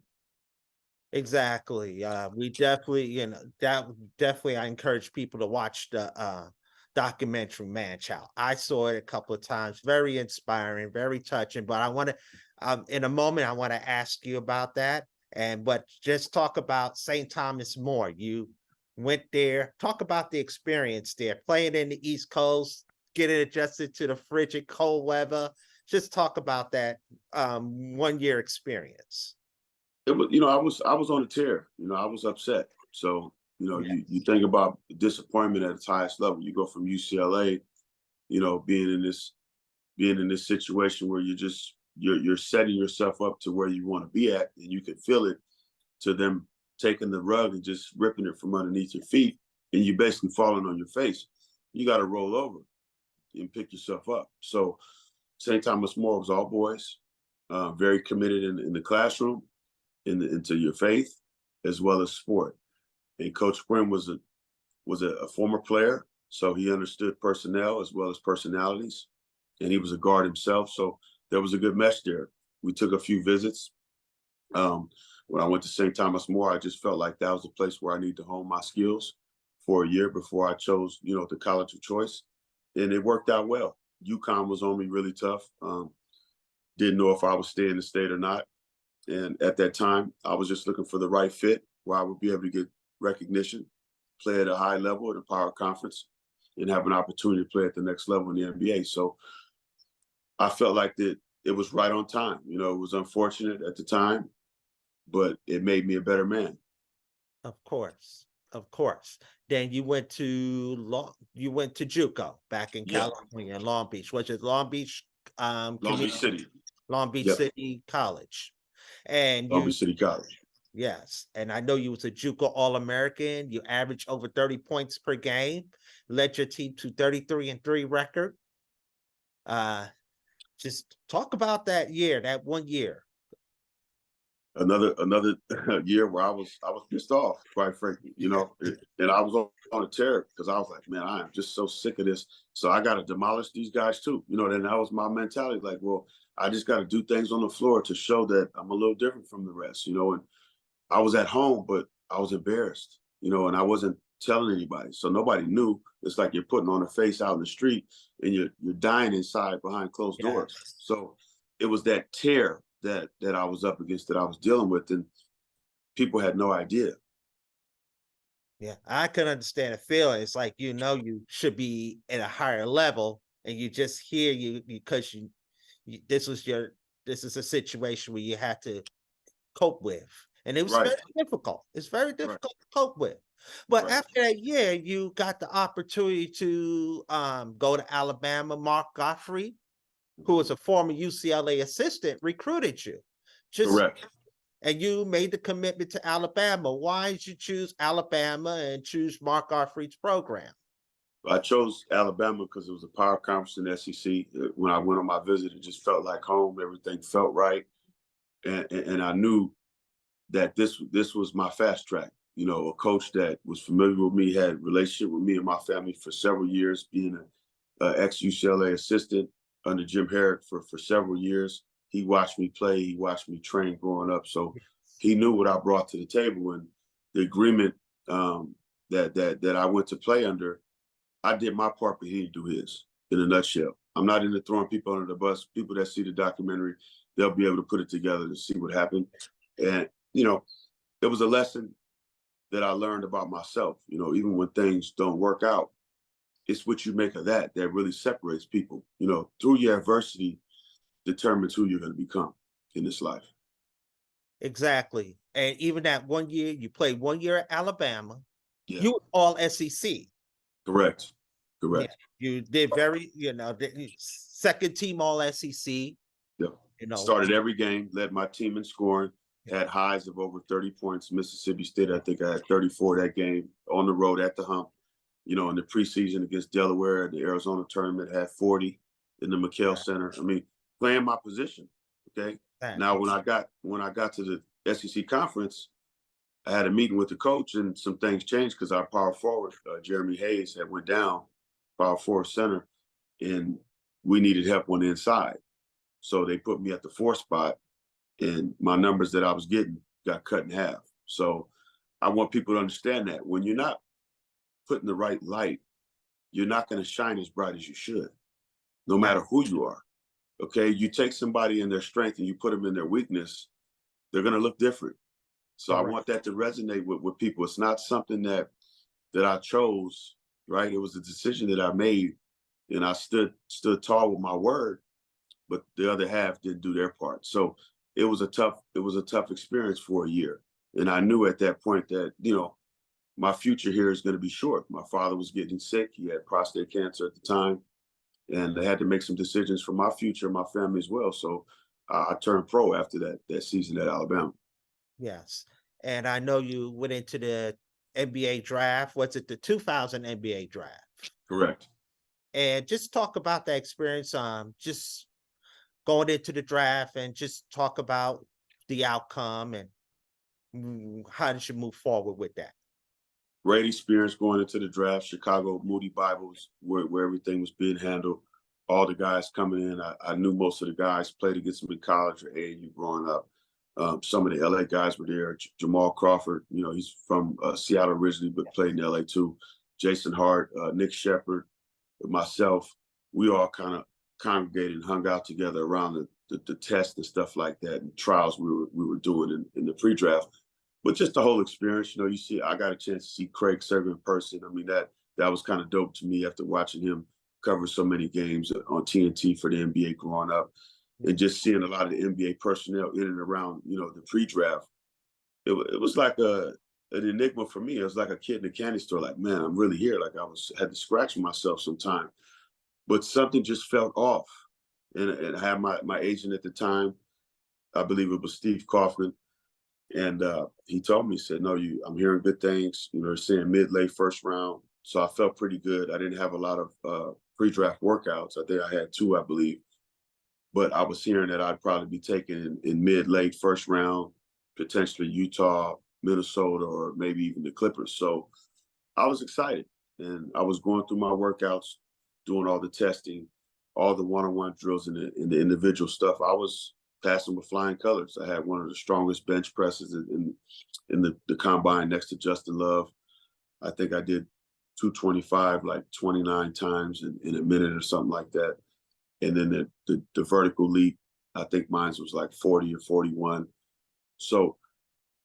Speaker 1: Exactly. We definitely, that definitely I encourage people to watch the documentary Man Child. I saw it a couple of times, very inspiring, very touching. But I want to in a moment I want to ask you about that. And but just talk about St. Thomas More. You went there, talk about the experience there, playing in the East Coast, getting adjusted to the frigid cold weather. Just talk about that 1 year experience.
Speaker 2: it was, I was on a tear. I was upset. So, you
Speaker 1: Yes,
Speaker 2: think about disappointment at its highest level. You go from UCLA, being in this situation where you're setting yourself up to where you want to be at, and you can feel it, to them taking the rug and just ripping it from underneath your feet, and you basically falling on your face. You got to roll over and pick yourself up. So St. Thomas More was all boys, very committed in the classroom, into your faith, as well as sport. And Coach Quinn was a former player, so he understood personnel as well as personalities, and he was a guard himself. So there was a good mesh there. We took a few visits. When I went to St. Thomas More, I just felt like that was the place where I need to hone my skills for a year before I chose, the college of choice, and it worked out well. UConn was on me really tough. Didn't know if I would stay in the state or not, and at that time, I was just looking for the right fit where I would be able to get recognition, play at a high level in a power conference, and have an opportunity to play at the next level in the NBA. So I felt like that it was right on time. It was unfortunate at the time, but it made me a better man.
Speaker 1: of course, of course. Then you went to JUCO back in
Speaker 2: Yeah,
Speaker 1: California, in Long Beach. Was it Long Beach
Speaker 2: Long Beach
Speaker 1: Community,
Speaker 2: City.
Speaker 1: Long Beach
Speaker 2: Yep,
Speaker 1: City College? And
Speaker 2: Long Beach City College.
Speaker 1: yes, and I know you was a JUCO All-American. You averaged over 30 points per game, led your team to 33-3 record. Uh, just talk about that year, that 1 year.
Speaker 2: Another year where I was pissed off, quite frankly, and I was on a tear because I was like, man, I am just so sick of this. So I got to demolish these guys too. Then that was my mentality. Like, well, I just got to do things on the floor to show that I'm a little different from the rest. And I was at home, but I was embarrassed, and I wasn't telling anybody. So nobody knew. It's like you're putting on a face out in the street, and you're dying inside behind closed doors.
Speaker 1: Yes.
Speaker 2: So it was that tear that I was up against, that I was dealing with, and people had no idea.
Speaker 1: Yeah, I can understand the feeling. It's like you should be at a higher level, and you just hear you because you this is a situation where you have to cope with, and it was
Speaker 2: Right,
Speaker 1: very difficult. It's very
Speaker 2: right,
Speaker 1: difficult to cope with. But
Speaker 2: right.
Speaker 1: after that year, you got the opportunity to go to Alabama. Mark Gottfried, who
Speaker 2: Mhm.
Speaker 1: was a former UCLA assistant, recruited you. Just
Speaker 2: Correct.
Speaker 1: and you made the commitment to Alabama. Why did you choose Alabama and choose Mark Gottfried's program?
Speaker 2: I chose Alabama because it was a power conference in the SEC. When I went on my visit, it just felt like home. Everything felt right, and I knew that this was my fast track. A coach that was familiar with me, had a relationship with me and my family for several years, being an ex UCLA assistant under Jim Herrick for several years. He watched me play, he watched me train growing up, so he knew what I brought to the table. And the agreement, that I went to play under, I did my part, but he didn't do his. In a nutshell, I'm not into throwing people under the bus. People that see the documentary, they'll be able to put it together to see what happened. And it was a lesson that I learned about myself. Even when things don't work out, it's what you make of that really separates people. Through your adversity determines who you're going to become in this life.
Speaker 1: Exactly. And even that 1 year, you played 1 year at Alabama.
Speaker 2: Yeah,
Speaker 1: You were all SEC.
Speaker 2: correct,
Speaker 1: Yeah,
Speaker 2: correct.
Speaker 1: you did second team all SEC.
Speaker 2: Yeah,
Speaker 1: You know,
Speaker 2: started every game, led my team in scoring, had highs of over 30 points. Mississippi State, I think I had 34 that game on the road at the hump. In the preseason against Delaware, the Arizona tournament, had 40 in the McKell
Speaker 1: yeah,
Speaker 2: Center. I mean, playing my position. Okay. Now,
Speaker 1: exactly.
Speaker 2: when I got to the SEC conference, I had a meeting with the coach, and some things changed because our power forward, Jeremy Hayes, had went down, power forward center, and we needed help on the inside. So they put me at the 4 spot, and my numbers that I was getting got cut in half. So I want people to understand that when you're not put in the right light, you're not going to shine as bright as you should, no
Speaker 1: Yeah,
Speaker 2: matter who you are. Okay. You take somebody in their strength and you put them in their weakness, they're going to look different. So I
Speaker 1: correct.
Speaker 2: want that to resonate with people. It's not something that I chose, right? It was a decision that I made, and I stood tall with my word, but the other half didn't do their part. So it was a tough experience for a year. And I knew at that point that, my future here is going to be short. My father was getting sick. He had prostate cancer at the time, and I had to make some decisions for my future, my family as well. So I turned pro after that season at Alabama.
Speaker 1: Yes. And I know you went into the NBA draft. Was it the 2000 NBA draft?
Speaker 2: Correct.
Speaker 1: And just talk about that experience, just going into the draft and just talk about the outcome and how did you move forward with that?
Speaker 2: Great experience going into the draft. Chicago Moody Bibles, where everything was being handled. All the guys coming in, I knew most of the guys, played against them in college or AAU growing up. Some of the LA guys were there. Jamal Crawford, he's from Seattle originally, but played in LA too. Jason Hart, Nick Shepard, myself, we all kind of congregated and hung out together around the test and stuff like that, and trials we were doing in the pre-draft. But just the whole experience, you see, I got a chance to see Craig serve in person. I mean, that was kind of dope to me after watching him cover so many games on TNT for the NBA growing up, and just seeing a lot of the NBA personnel in and around, the pre-draft. It was like an enigma for me. It was like a kid in a candy store. Like, man, I'm really here. Like had to scratch myself sometime, but something just felt off. And I had my agent at the time. I believe it was Steve Kaufman. And he told me, he said, no, I'm hearing good things. They're saying mid-late first round. So I felt pretty good. I didn't have a lot of pre-draft workouts. I think I had two, I believe. But I was hearing that I'd probably be taken in mid-late first round, potentially Utah, Minnesota, or maybe even the Clippers. So I was excited. And I was going through my workouts, doing all the testing, all the one-on-one drills and the individual stuff. I was passing with flying colors. I had one of the strongest bench presses in the combine next to Justin Love. I think I did 225 like 29 times in a minute or something like that. And then the vertical leap, I think mine was like 40 or 41. So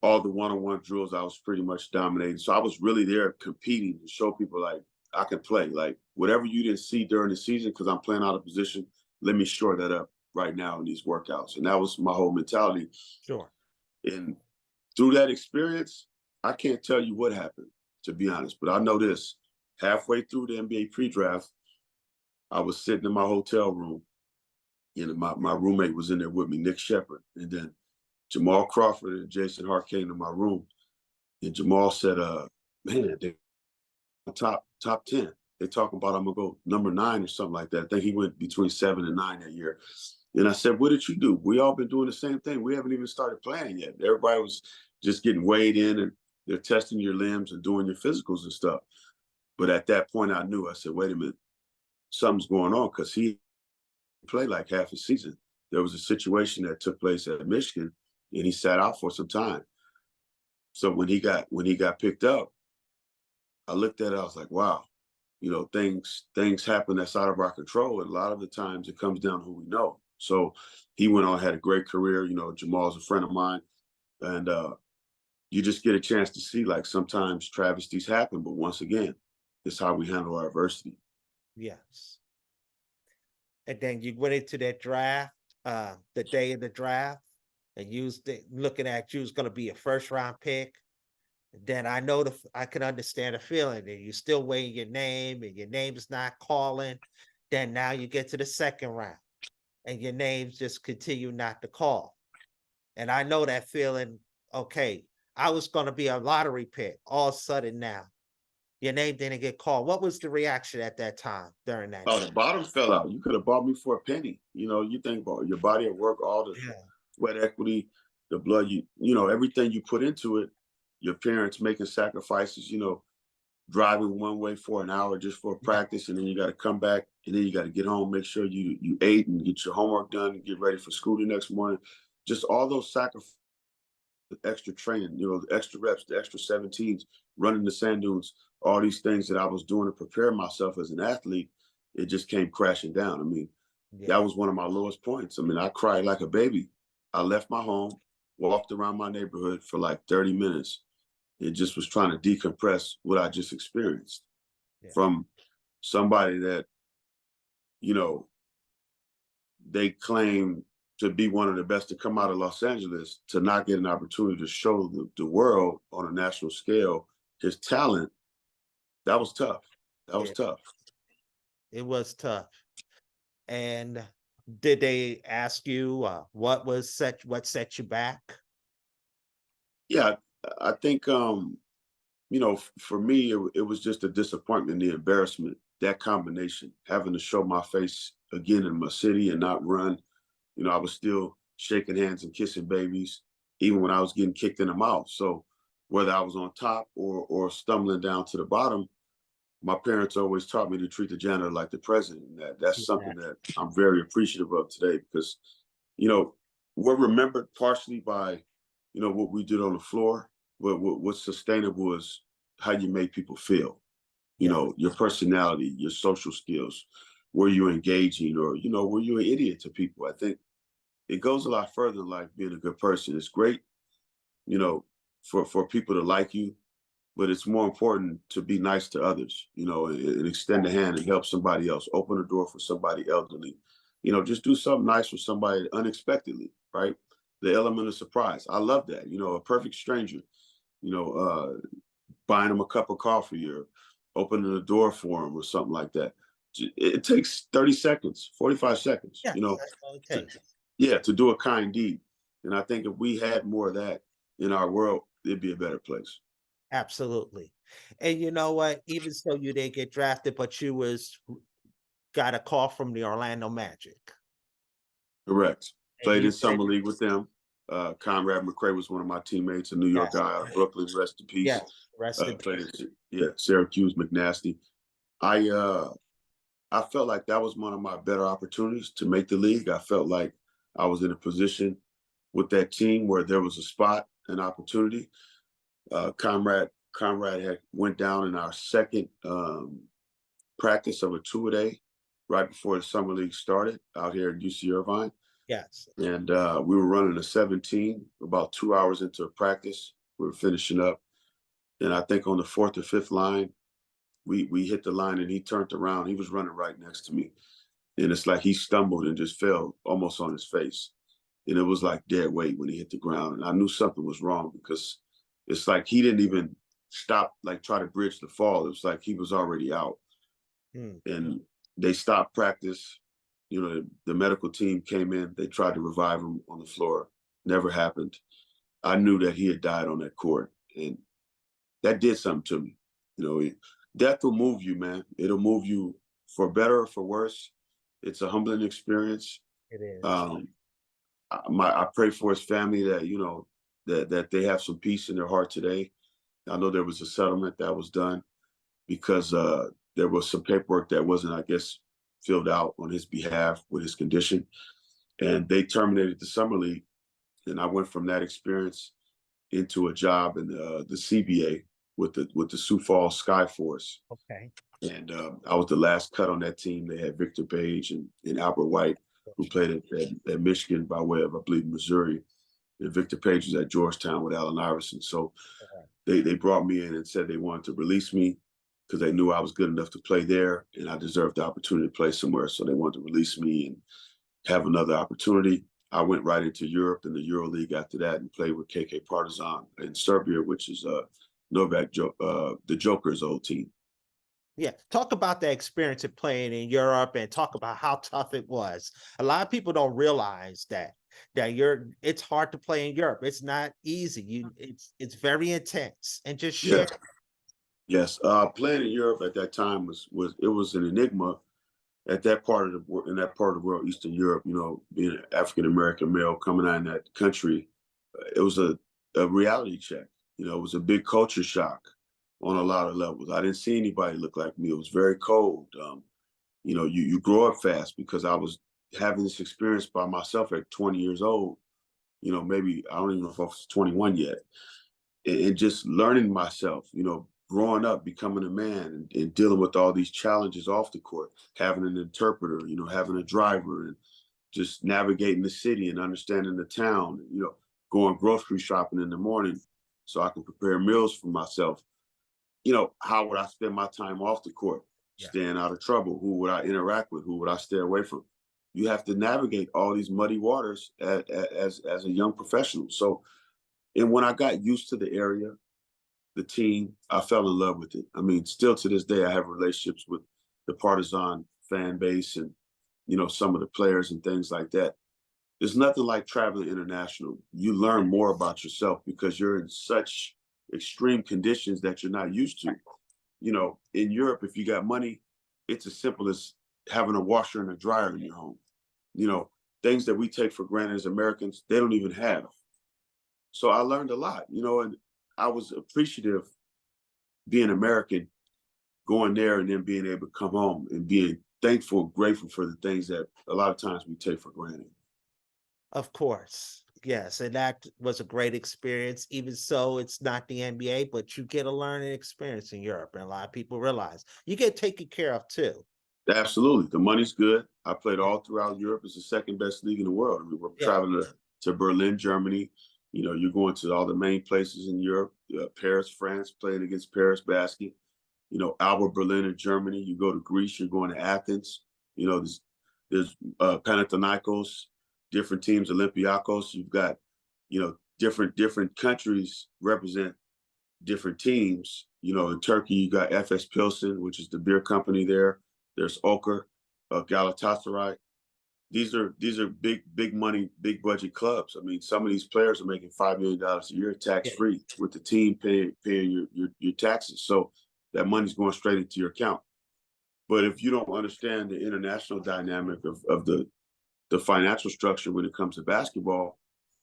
Speaker 2: all the one-on-one drills, I was pretty much dominating. So I was really there competing to show people like I can play. Like whatever you didn't see during the season, because I'm playing out of position, let me shore that up right now in these workouts. And that was my whole mentality.
Speaker 1: Sure.
Speaker 2: And through that experience, I can't tell you what happened, to be honest, but I know this. Halfway through the NBA pre-draft, I was sitting in my hotel room, and my roommate was in there with me, Nick Shepard. And then Jamal Crawford and Jason Hart came to my room, and Jamal said, man, they top 10. They talking about I'm gonna go number 9 or something like that. I think he went between 7 and 9 that year. And I said, what did you do? We all been doing the same thing. We haven't even started playing yet. Everybody was just getting weighed in, and they're testing your limbs and doing your physicals and stuff. But at that point, I knew. I said, wait a minute, something's going on, because he played like half a season. There was a situation that took place at Michigan, and he sat out for some time. So when he got picked up, I looked at it, I was like, wow, things happen that's out of our control. And a lot of the times it comes down to who we know. So he went on, had a great career. Jamal's a friend of mine. And you just get a chance to see, like, sometimes travesties happen, but once again, it's how we handle our adversity.
Speaker 1: Yes. And then you went into that draft, the day of the draft, and looking at you was going to be a first round pick. Then I know I can understand the feeling that you're still waiting your name and your name is not calling. Then now you get to the second round and your names just continue not to call. And I know that feeling. Okay, I was going to be a lottery pick. All of a sudden now, your name didn't get called. What was the reaction at that time during that
Speaker 2: Oh,
Speaker 1: time?
Speaker 2: the bottom fell out. You could have bought me for a penny. You think about your body at work, all the
Speaker 1: Yeah,
Speaker 2: sweat equity, the blood, everything you put into it, your parents making sacrifices, driving one way for an hour just for
Speaker 1: yeah,
Speaker 2: practice, and then you got to come back, and then you got to get home, make sure you ate and get your homework done and get ready for school the next morning. Just all those sacrifices, extra training, the extra reps, the extra 17s, running the sand dunes, all these things that I was doing to prepare myself as an athlete, it just came crashing down. I mean, that
Speaker 1: yeah,
Speaker 2: was one of my lowest points. I mean, I cried like a baby. I left my home, walked around my neighborhood for like 30 minutes, and just was trying to decompress what I just experienced
Speaker 1: yeah,
Speaker 2: from somebody that, you know, they claim to be one of the best to come out of Los Angeles, to not get an opportunity to show the world on a national scale his talent, that was tough. That was
Speaker 1: It,
Speaker 2: tough.
Speaker 1: it was tough. And did they ask you what set you back?
Speaker 2: Yeah, I think for me, it was just a disappointment, the embarrassment, that combination, having to show my face again in my city and not run. I was still shaking hands and kissing babies, even when I was getting kicked in the mouth. So whether I was on top or stumbling down to the bottom, my parents always taught me to treat the janitor like the president. And that's
Speaker 1: Yeah.
Speaker 2: something that I'm very appreciative of today because, you know, we're remembered partially by, what we did on the floor, but what's sustainable is how you make people feel,
Speaker 1: Yeah,
Speaker 2: your personality, your social skills, were you engaging or, were you an idiot to people? I think it goes a lot further than like being a good person. It's great, you know, for people to like you, but it's more important to be nice to others, and extend a hand and help somebody else, open a door for somebody elderly, just do something nice for somebody unexpectedly, right? The element of surprise. I love that, a perfect stranger, you know, buying them a cup of coffee or opening the door for them or something like that. It takes 30 seconds, 45 seconds,
Speaker 1: yeah, that's all it
Speaker 2: to,
Speaker 1: takes.
Speaker 2: yeah, to do a kind deed. And I think if we had more of that in our world, it'd be a better place.
Speaker 1: Absolutely. And you know what? Even so you didn't get drafted, but you was got a call from the Orlando Magic.
Speaker 2: Correct.
Speaker 1: And
Speaker 2: Played
Speaker 1: you
Speaker 2: in
Speaker 1: said,
Speaker 2: summer league with them. Conrad McCray was one of my teammates, a New York
Speaker 1: yes,
Speaker 2: guy out of Brooklyn. Rest in peace.
Speaker 1: yes, rest in
Speaker 2: Played
Speaker 1: peace.
Speaker 2: at Syracuse, McNasty. I I felt like that was one of my better opportunities to make the league. I felt like I was in a position with that team where there was a spot, an opportunity. Conrad had went down in our second practice of a two-a-day right before the summer league started out here at UC Irvine.
Speaker 1: Yes.
Speaker 2: And we were running a 17 about 2 hours into a practice. We were finishing up. And I think on the fourth or fifth line, we hit the line and he turned around. He was running right next to me. And it's like he stumbled and just fell almost on his face. And it was like dead weight when he hit the ground. And I knew something was wrong because it's like he didn't even stop, like try to bridge the fall. It was like he was already out.
Speaker 1: Mm.
Speaker 2: And they stopped practice. The medical team came in. They tried to revive him on the floor. Never happened. I knew that he had died on that court. And that did something to me. Death will move you, man. It'll move you for better or for worse. It's a humbling experience.
Speaker 1: It is.
Speaker 2: Um, I pray for his family that that they have some peace in their heart today. I know there was a settlement that was done because there was some paperwork that wasn't, I guess, filled out on his behalf with his condition, and they terminated the summer league. And I went from that experience into a job in the CBA with the Sioux Falls Sky Force.
Speaker 1: Okay.
Speaker 2: And I was the last cut on that team. They had Victor Page and Albert White, who played at Michigan by way of, I believe, Missouri. And Victor Page was at Georgetown with Allen Iverson. So they brought me in and said they wanted to release me because they knew I was good enough to play there and I deserved the opportunity to play somewhere. So they wanted to release me and have another opportunity. I went right into Europe and the Euro League after that and played with KK Partizan in Serbia, which is the Joker's old team.
Speaker 1: Yeah, talk about the experience of playing in Europe and talk about how tough it was. A lot of people don't realize that it's hard to play in Europe. It's not easy. It's very intense. And just share.
Speaker 2: Yes, yes. Playing in Europe at that time was an enigma at that part of in that part of the world, Eastern Europe. Being an African American male coming out in that country, it was a reality check. It was a big culture shock on a lot of levels. I didn't see anybody look like me. It was very cold. You grow up fast because I was having this experience by myself at 20 years old. Maybe I don't even know if I was 21 yet, and just learning myself. Growing up, becoming a man, and dealing with all these challenges off the court, having an interpreter, having a driver, and just navigating the city and understanding the town. Going grocery shopping in the morning so I can prepare meals for myself. How would I spend my time off the court?
Speaker 1: Yeah.
Speaker 2: Staying out of trouble. Who would I interact with? Who would I stay away from? you have to navigate all these muddy waters as a young professional. So, and when I got used to the area, the team, I fell in love with it. I mean, still to this day, I have relationships with the Partizan fan base and, some of the players and things like that. There's nothing like traveling international. You learn more about yourself because you're in such extreme conditions that you're not used to. In Europe, if you got money, it's as simple as having a washer and a dryer in your home. You know, things that we take for granted as Americans, they don't even have. So I learned a lot, and I was appreciative being American, going there and then being able to come home and being thankful, grateful for the things that a lot of times we take for granted.
Speaker 1: Of course. Yes, and that was a great experience. Even so, it's not the NBA, but you get a learning experience in Europe, and a lot of people realize you get taken care of too.
Speaker 2: Absolutely. The money's good. I played all throughout Europe. It's the second best league in the world. I mean, we're
Speaker 1: Yeah,
Speaker 2: traveling to Berlin, Germany. You're going to all the main places in Europe, Paris, France, playing against Paris basket. Alba Berlin in Germany. You go to Greece, you're going to Athens. There's Panathinaikos, different teams, Olympiacos. You've got, different countries represent different teams. In Turkey, you got Efes Pilsen, which is the beer company there. There's Oker, Galatasaray. These are big money, big budget clubs. I mean, some of these players are making $5 million a year tax
Speaker 1: yeah,
Speaker 2: free, with the team paying your taxes. So that money's going straight into your account. But if you don't understand the international dynamic of the financial structure when it comes to basketball,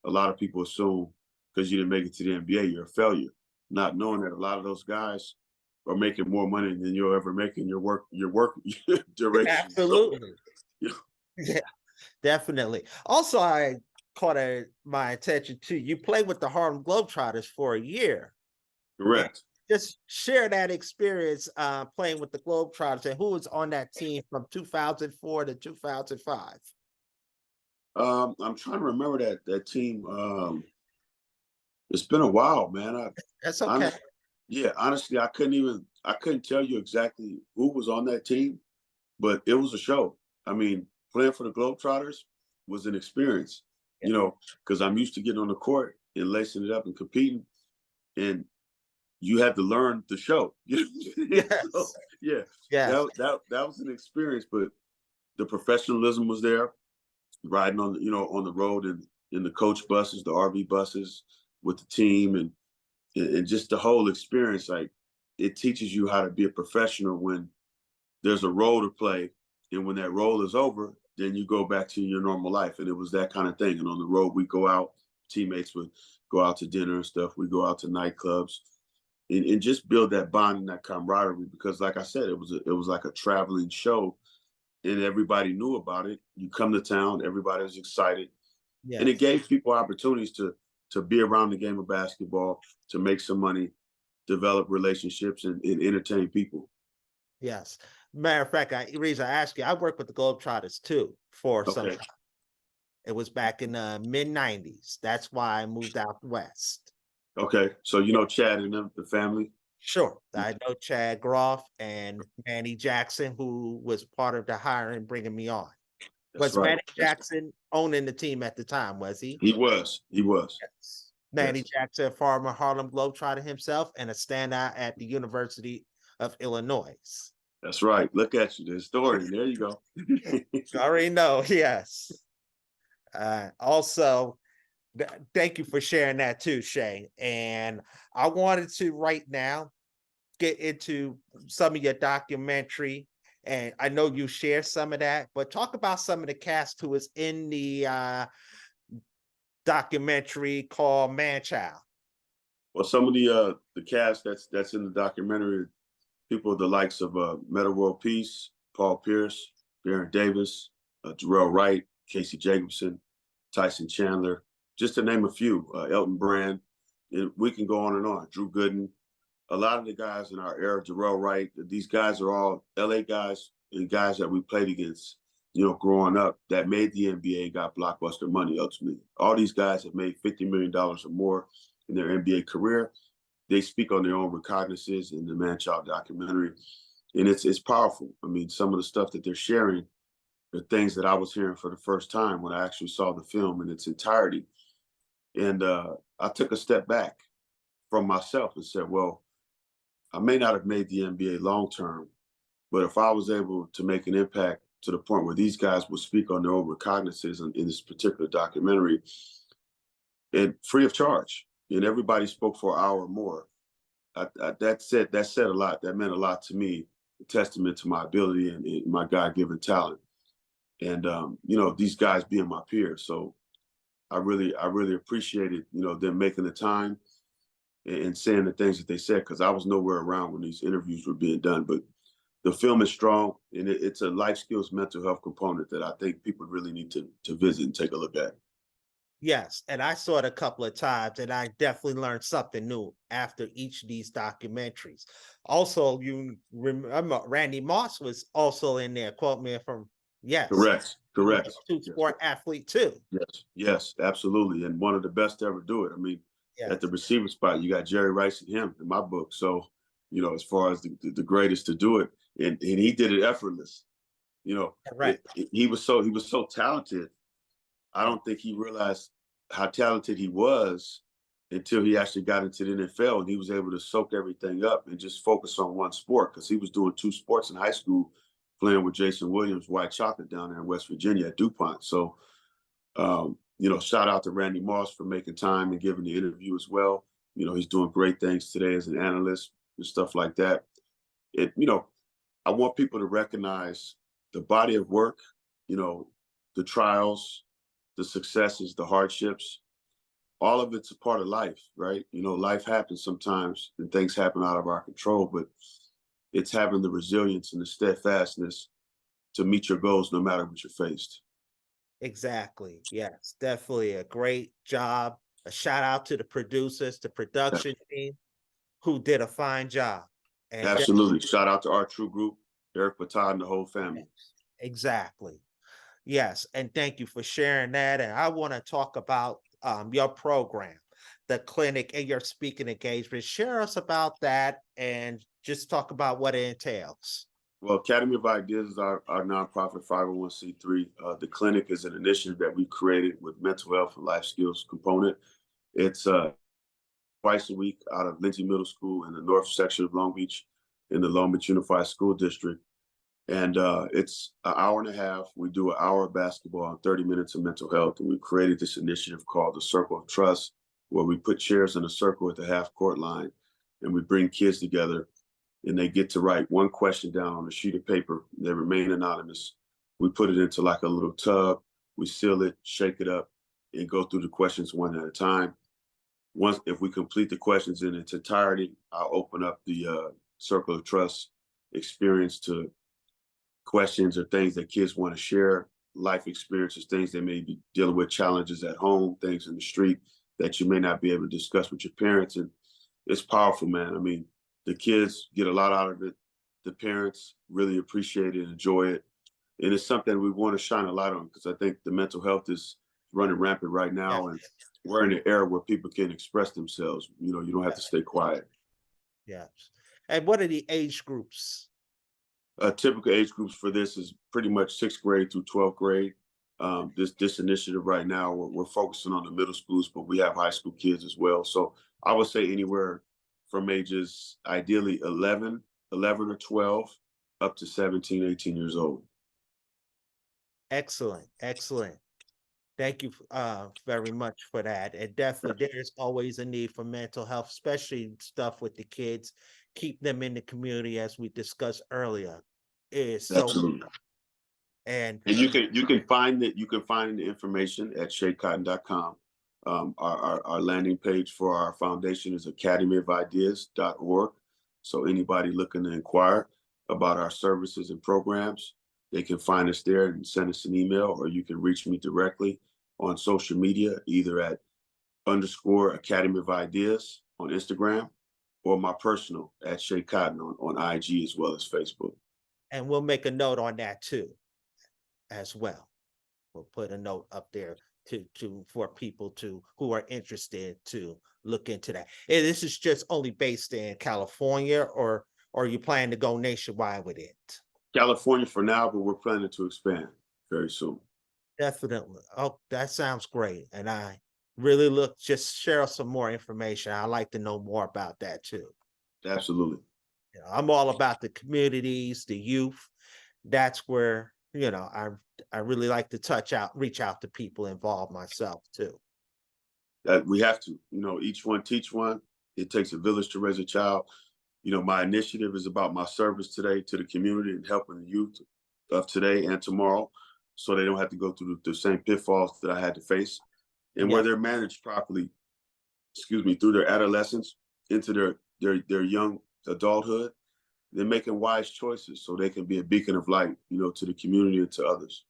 Speaker 2: a lot of people assume because you didn't make it to the NBA, you're a failure, not knowing that a lot of those guys are making more money than you'll ever make in your work duration. So,
Speaker 1: absolutely.
Speaker 2: you know,
Speaker 1: Yeah, definitely. Also, I caught my attention too. You played with the Harlem Globetrotters for a year. And
Speaker 2: correct.
Speaker 1: just share that experience playing with the Globetrotters and who was on that team from 2004 to 2005.
Speaker 2: I'm trying to remember that team. It's been a while, man.
Speaker 1: That's okay.
Speaker 2: Honest, yeah, honestly, I couldn't tell you exactly who was on that team, but it was a show. I mean, playing for the Globetrotters was an experience,
Speaker 1: Yeah.
Speaker 2: because I'm used to getting on the court and lacing it up and competing, and you had to learn the show. So
Speaker 1: Yes.
Speaker 2: yeah,
Speaker 1: Yes.
Speaker 2: that was an experience, but the professionalism was there. Riding on the road and in the coach buses, the RV buses with the team, and just the whole experience. Like, it teaches you how to be a professional when there's a role to play, and when that role is over, then you go back to your normal life. And it was that kind of thing. And on the road, we go out. Teammates would go out to dinner and stuff. We go out to nightclubs, and just build that bond and that camaraderie. Because, like I said, it was like a traveling show, and everybody knew about it. You come to town, everybody was excited, and it
Speaker 1: Yes.
Speaker 2: gave people opportunities to be around the game of basketball, to make some money, develop relationships, and entertain people.
Speaker 1: Yes. Matter of fact, reason I ask you, I worked with the Globetrotters too for some
Speaker 2: Okay,
Speaker 1: time. It was back in the mid 90s. That's why I moved out west.
Speaker 2: okay. So Chad and them, the family.
Speaker 1: Sure. I know Chad Groff and Manny Jackson, who was part of the hiring, bringing me on.
Speaker 2: That's
Speaker 1: Was
Speaker 2: right.
Speaker 1: Manny Jackson owning the team at the time? Was he?
Speaker 2: He was. He was.
Speaker 1: Yes. Manny
Speaker 2: Yes.
Speaker 1: Jackson, former Harlem Globetrotter himself, and a standout at the University of Illinois.
Speaker 2: That's right. Look at you, the historian. There you go.
Speaker 1: I already know. Yes. Also, thank you for sharing that too, Shay. And I wanted to right now get into some of your documentary. And I know you share some of that, but talk about some of the cast who is in the documentary called Man Child.
Speaker 2: Well, some of the cast that's in the documentary, people the likes of Meta World Peace, Paul Pierce, Baron Davis, Jarrell Wright, Casey Jacobson, Tyson Chandler, just to name a few. Elton Brand, and we can go on and on. Drew Gooden, a lot of the guys in our era, Jarrell Wright. These guys are all LA guys and guys that we played against, growing up, that made the NBA and got blockbuster money. Ultimately, all these guys have made $50 million or more in their NBA career. They speak on their own recognizances in the Man Child documentary, and it's powerful. I mean, some of the stuff that they're sharing the things that I was hearing for the first time when I actually saw the film in its entirety. And I took a step back from myself and said, well, I may not have made the NBA long term, but if I was able to make an impact to the point where these guys would speak on their own recognizances in this particular documentary, and free of charge, and everybody spoke for an hour or more. That said a lot. That meant a lot to me, a testament to my ability and my God-given talent, and these guys being my peers. So I really appreciated them making the time and saying the things that they said, because I was nowhere around when these interviews were being done. But the film is strong, and it's a life skills mental health component that I think people really need to visit and take a look at.
Speaker 1: Yes, and I saw it a couple of times, and I definitely learned something new after each of these documentaries. Also, you remember Randy Moss was also in there. Quote me if I'm yes,
Speaker 2: Correct.
Speaker 1: he was a
Speaker 2: Correct. Yes.
Speaker 1: two-sport athlete too.
Speaker 2: Yes. Yes. Absolutely. And one of the best to ever do it. I mean, at the
Speaker 1: Yes,
Speaker 2: receiver spot, you got Jerry Rice and him in my book. So, as far as the greatest to do it, and he did it effortless.
Speaker 1: correct.
Speaker 2: He was so talented. I
Speaker 1: Yeah,
Speaker 2: don't think he realized how talented he was until he actually got into the NFL, and he was able to soak everything up and just focus on one sport, because he was doing two sports in high school, playing with Jason Williams, White Chocolate, down there in West Virginia at DuPont. So, shout out to Randy Moss for making time and giving the interview as well. He's doing great things today as an analyst and stuff like that. I want people to recognize the body of work, you know, the trials, the successes, the hardships. All of it's a part of life, right? Life happens sometimes and things happen out of our control, but it's having the resilience and the steadfastness to meet your goals no matter what you're faced.
Speaker 1: exactly. Yes, definitely a great job. A shout out to the producers, the
Speaker 2: Yeah,
Speaker 1: production team who did a fine job. And
Speaker 2: absolutely. Shout out to our true group, Eric Patad and the whole family.
Speaker 1: exactly. Yes, and thank you for sharing that. And I want to talk about your program, the clinic, and your speaking engagement. Share us about that and just talk about what it entails.
Speaker 2: Well, Academy of Ideas is our nonprofit 501c3. The clinic is an initiative that we created with mental health and life skills component. It's twice a week out of Lindsay Middle School in the north section of Long Beach in the Long Beach Unified School District. And it's an hour and a half. We do an hour of basketball and 30 minutes of mental health. And we created this initiative called the Circle of Trust, where we put chairs in a circle at the half court line and we bring kids together, and they get to write one question down on a sheet of paper. They remain anonymous. We put it into like a little tub. We seal it, shake it up, and go through the questions one at a time. Once, if we complete the questions in its entirety, I'll open up the Circle of Trust experience to questions or things that kids want to share, life experiences, things they may be dealing with, challenges at home, things in the street that you may not be able to discuss with your parents. And it's powerful, man. I mean, the kids get a lot out of it. The parents really appreciate it, enjoy it. And it's something we want to shine a light on, because I think the mental health is running rampant right
Speaker 1: Yeah,
Speaker 2: now. And we're in an era where people can express themselves. You don't have
Speaker 1: yeah,
Speaker 2: to stay quiet.
Speaker 1: yeah. And what are the age groups?
Speaker 2: Typical age groups for this is pretty much sixth grade through 12th grade. This initiative right now, we're focusing on the middle schools, but we have high school kids as well. So I would say anywhere from ages ideally 11 or 12 up to 17, 18 years old.
Speaker 1: Excellent, excellent. Thank you very much for that. And definitely, there's always a need for mental health, especially stuff with the kids. Keep them in the community, as we discussed earlier, is so.
Speaker 2: Absolutely.
Speaker 1: And
Speaker 2: And you can find the information at sheacotton.com. Our landing page for our foundation is academyofideas.org. So anybody looking to inquire about our services and programs, they can find us there and send us an email, or you can reach me directly on social media, either at underscore Academy of Ideas on Instagram, or my personal at Shea Cotton on IG as well as Facebook.
Speaker 1: we'll make a note on that too, as well. We'll put a note up there to for people to who are interested to look into that. And this is just only based in California, or you plan to go nationwide with it?
Speaker 2: California for now, but we're planning to expand. very soon.
Speaker 1: Definitely. Oh, that sounds great. And I really look just share some more information. I like to know more about that too.
Speaker 2: Absolutely.
Speaker 1: I'm all about the communities, the youth. That's where, I really like to reach out to people involved myself too.
Speaker 2: That we have to, each one teach one. It takes a village to raise a child. My initiative is about my service today to the community and helping the youth of today and tomorrow so they don't have to go through the same pitfalls that I had to face. And where
Speaker 1: Yeah.
Speaker 2: they're managed properly, excuse me, through their adolescence into their young adulthood, they're making wise choices so they can be a beacon of light, to the community and to others.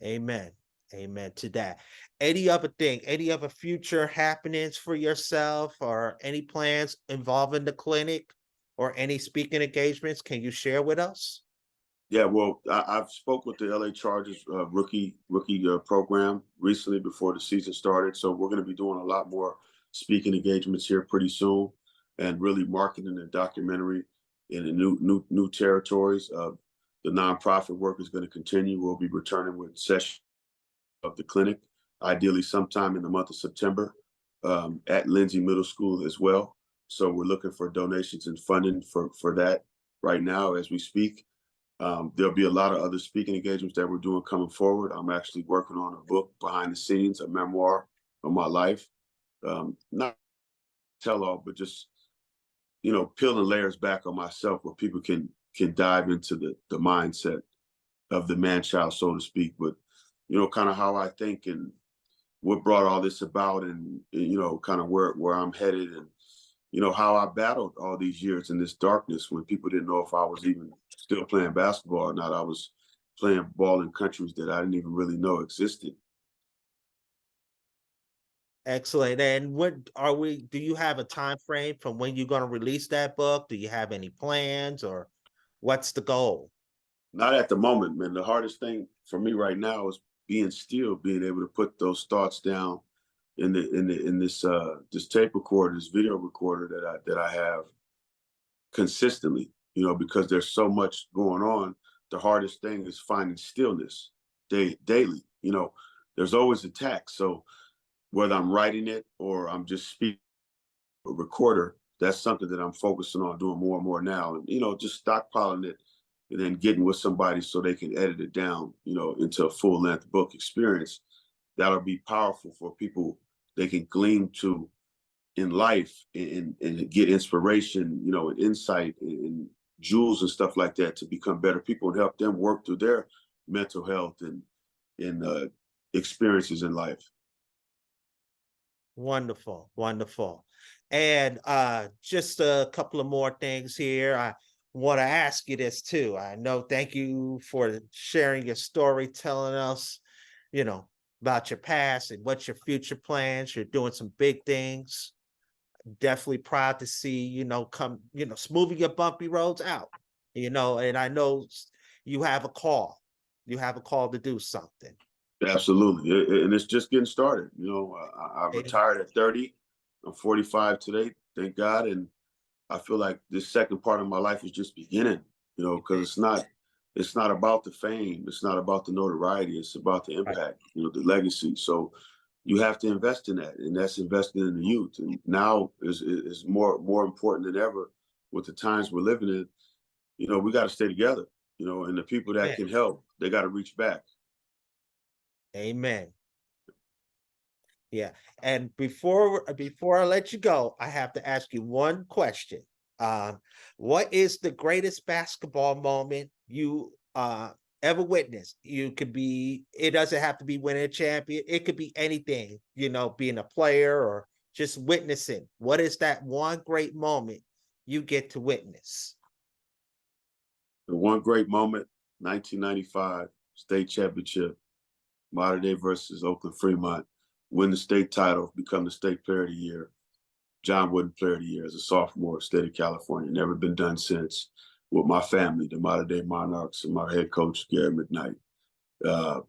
Speaker 1: Amen. Amen to that. Any other future happenings for yourself or any plans involving the clinic or any speaking engagements? Can you share with us?
Speaker 2: Yeah, well, I've spoke with the LA Chargers rookie program recently before the season started, so we're going to be doing a lot more speaking engagements here pretty soon, and really marketing the documentary in the new territories. The nonprofit work is going to continue. We'll be returning with sessions of the clinic, ideally sometime in the month of September, at Lindsay Middle School as well. So we're looking for donations and funding for that right now as we speak. There'll be a lot of other speaking engagements that we're doing coming forward. I'm actually working on a book behind the scenes, a memoir of my life. Not tell all, but just peeling layers back on myself where people can dive into the mindset of the man child, so to speak. But kind of how I think and what brought all this about, and kind of where I'm headed, and how I battled all these years in this darkness when people didn't know if I was even still playing basketball or not. I was playing ball in countries that I didn't even really know existed.
Speaker 1: Excellent. And do you have a time frame from when you're going to release that book? Do you have any plans or what's the goal?
Speaker 2: Not at the moment, man. The hardest thing for me right now is being still, being able to put those thoughts down in this tape recorder, this video recorder that I have consistently, because there's so much going on. The hardest thing is finding stillness daily. There's always attacks. So whether I'm writing it or I'm just speaking a recorder, that's something that I'm focusing on doing more and more now. And, just stockpiling it and then getting with somebody so they can edit it down, into a full length book experience. That'll be powerful for people. They can glean to in life and get inspiration, and insight and jewels and stuff like that to become better people and help them work through their mental health and experiences in life.
Speaker 1: Wonderful, wonderful. And just a couple of more things here. I want to ask you this too. I know, thank you for sharing your story, telling us, you know, about your past and what's your future plans. You're doing some big things. Definitely proud to see, smoothing your bumpy roads out, and I know you have a call. You have a call to do something.
Speaker 2: Absolutely. And it's just getting started. I
Speaker 1: Eh,
Speaker 2: retired at 30. I'm 45 today, thank God. And I feel like this second part of my life is just beginning, because it's not about the fame. It's not about the notoriety. It's about the
Speaker 1: Right.
Speaker 2: impact, the legacy. So you have to invest in that, and that's investing in the youth. And now is more important than ever with the times we're living in. We got to stay together, and the people that
Speaker 1: Amen.
Speaker 2: can help, they got to reach back.
Speaker 1: Amen. Yeah. And before I let you go, I have to ask you one question. Um, what is the greatest basketball moment you ever witnessed? It doesn't have to be winning a champion. It could be anything, being a player or just witnessing. What is that one great moment you get to witness?
Speaker 2: The one great moment, 1995 state championship, Mater Dei versus Oakland Fremont, win the state title, become the state player of the year. John Wooden Player of the Year as a sophomore, state of California. Never been done since. With my family, the Mater Dei Monarchs, and my head coach, Gary McKnight. Uh,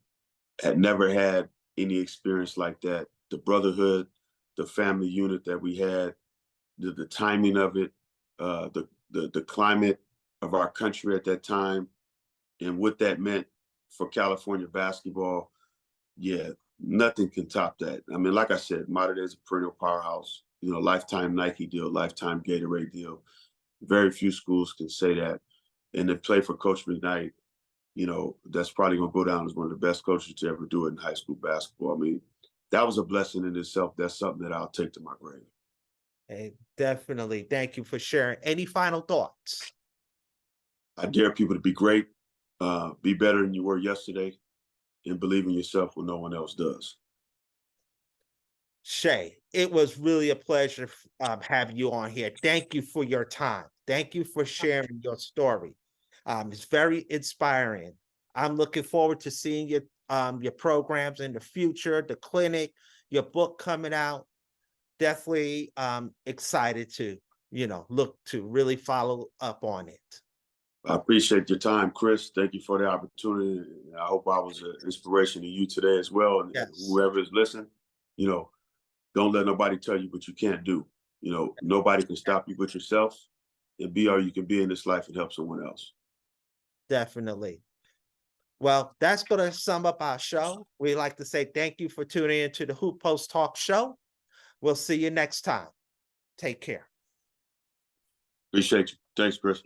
Speaker 2: had never had any experience like that. The brotherhood, the family unit that we had, the timing of it, the climate of our country at that time, and what that meant for California basketball, yeah, nothing can top that. I mean, like I said, Mater Dei is a perennial powerhouse. You know, lifetime Nike deal, lifetime Gatorade deal. Very few schools can say that. And to play for Coach McKnight, you know, that's probably going to go down as one of the best coaches to ever do it in high school basketball. I mean, that was a blessing in itself. That's something that I'll take to my grave.
Speaker 1: Hey, definitely. Thank you for sharing. Any final thoughts?
Speaker 2: I dare people to be great, be better than you were yesterday, and believe in yourself when no one else does.
Speaker 1: Schea, it was really a pleasure having you on here. Thank you for your time. Thank you for sharing your story. It's very inspiring. I'm looking forward to seeing your programs in the future, the clinic, your book coming out. Definitely excited to, look to really follow up on it.
Speaker 2: I appreciate your time, Chris. Thank you for the opportunity. I hope I was an inspiration to you today as well. And
Speaker 1: Yes,
Speaker 2: whoever is listening, you know, don't let nobody tell you what you can't do. You know, nobody can stop you but yourself, and be all you can be in this life and help someone else.
Speaker 1: definitely. Well, that's going to sum up our show. We'd like to say thank you for tuning in to the Hoop Post Talk Show. We'll see you next time. Take care.
Speaker 2: Appreciate you. Thanks, Chris.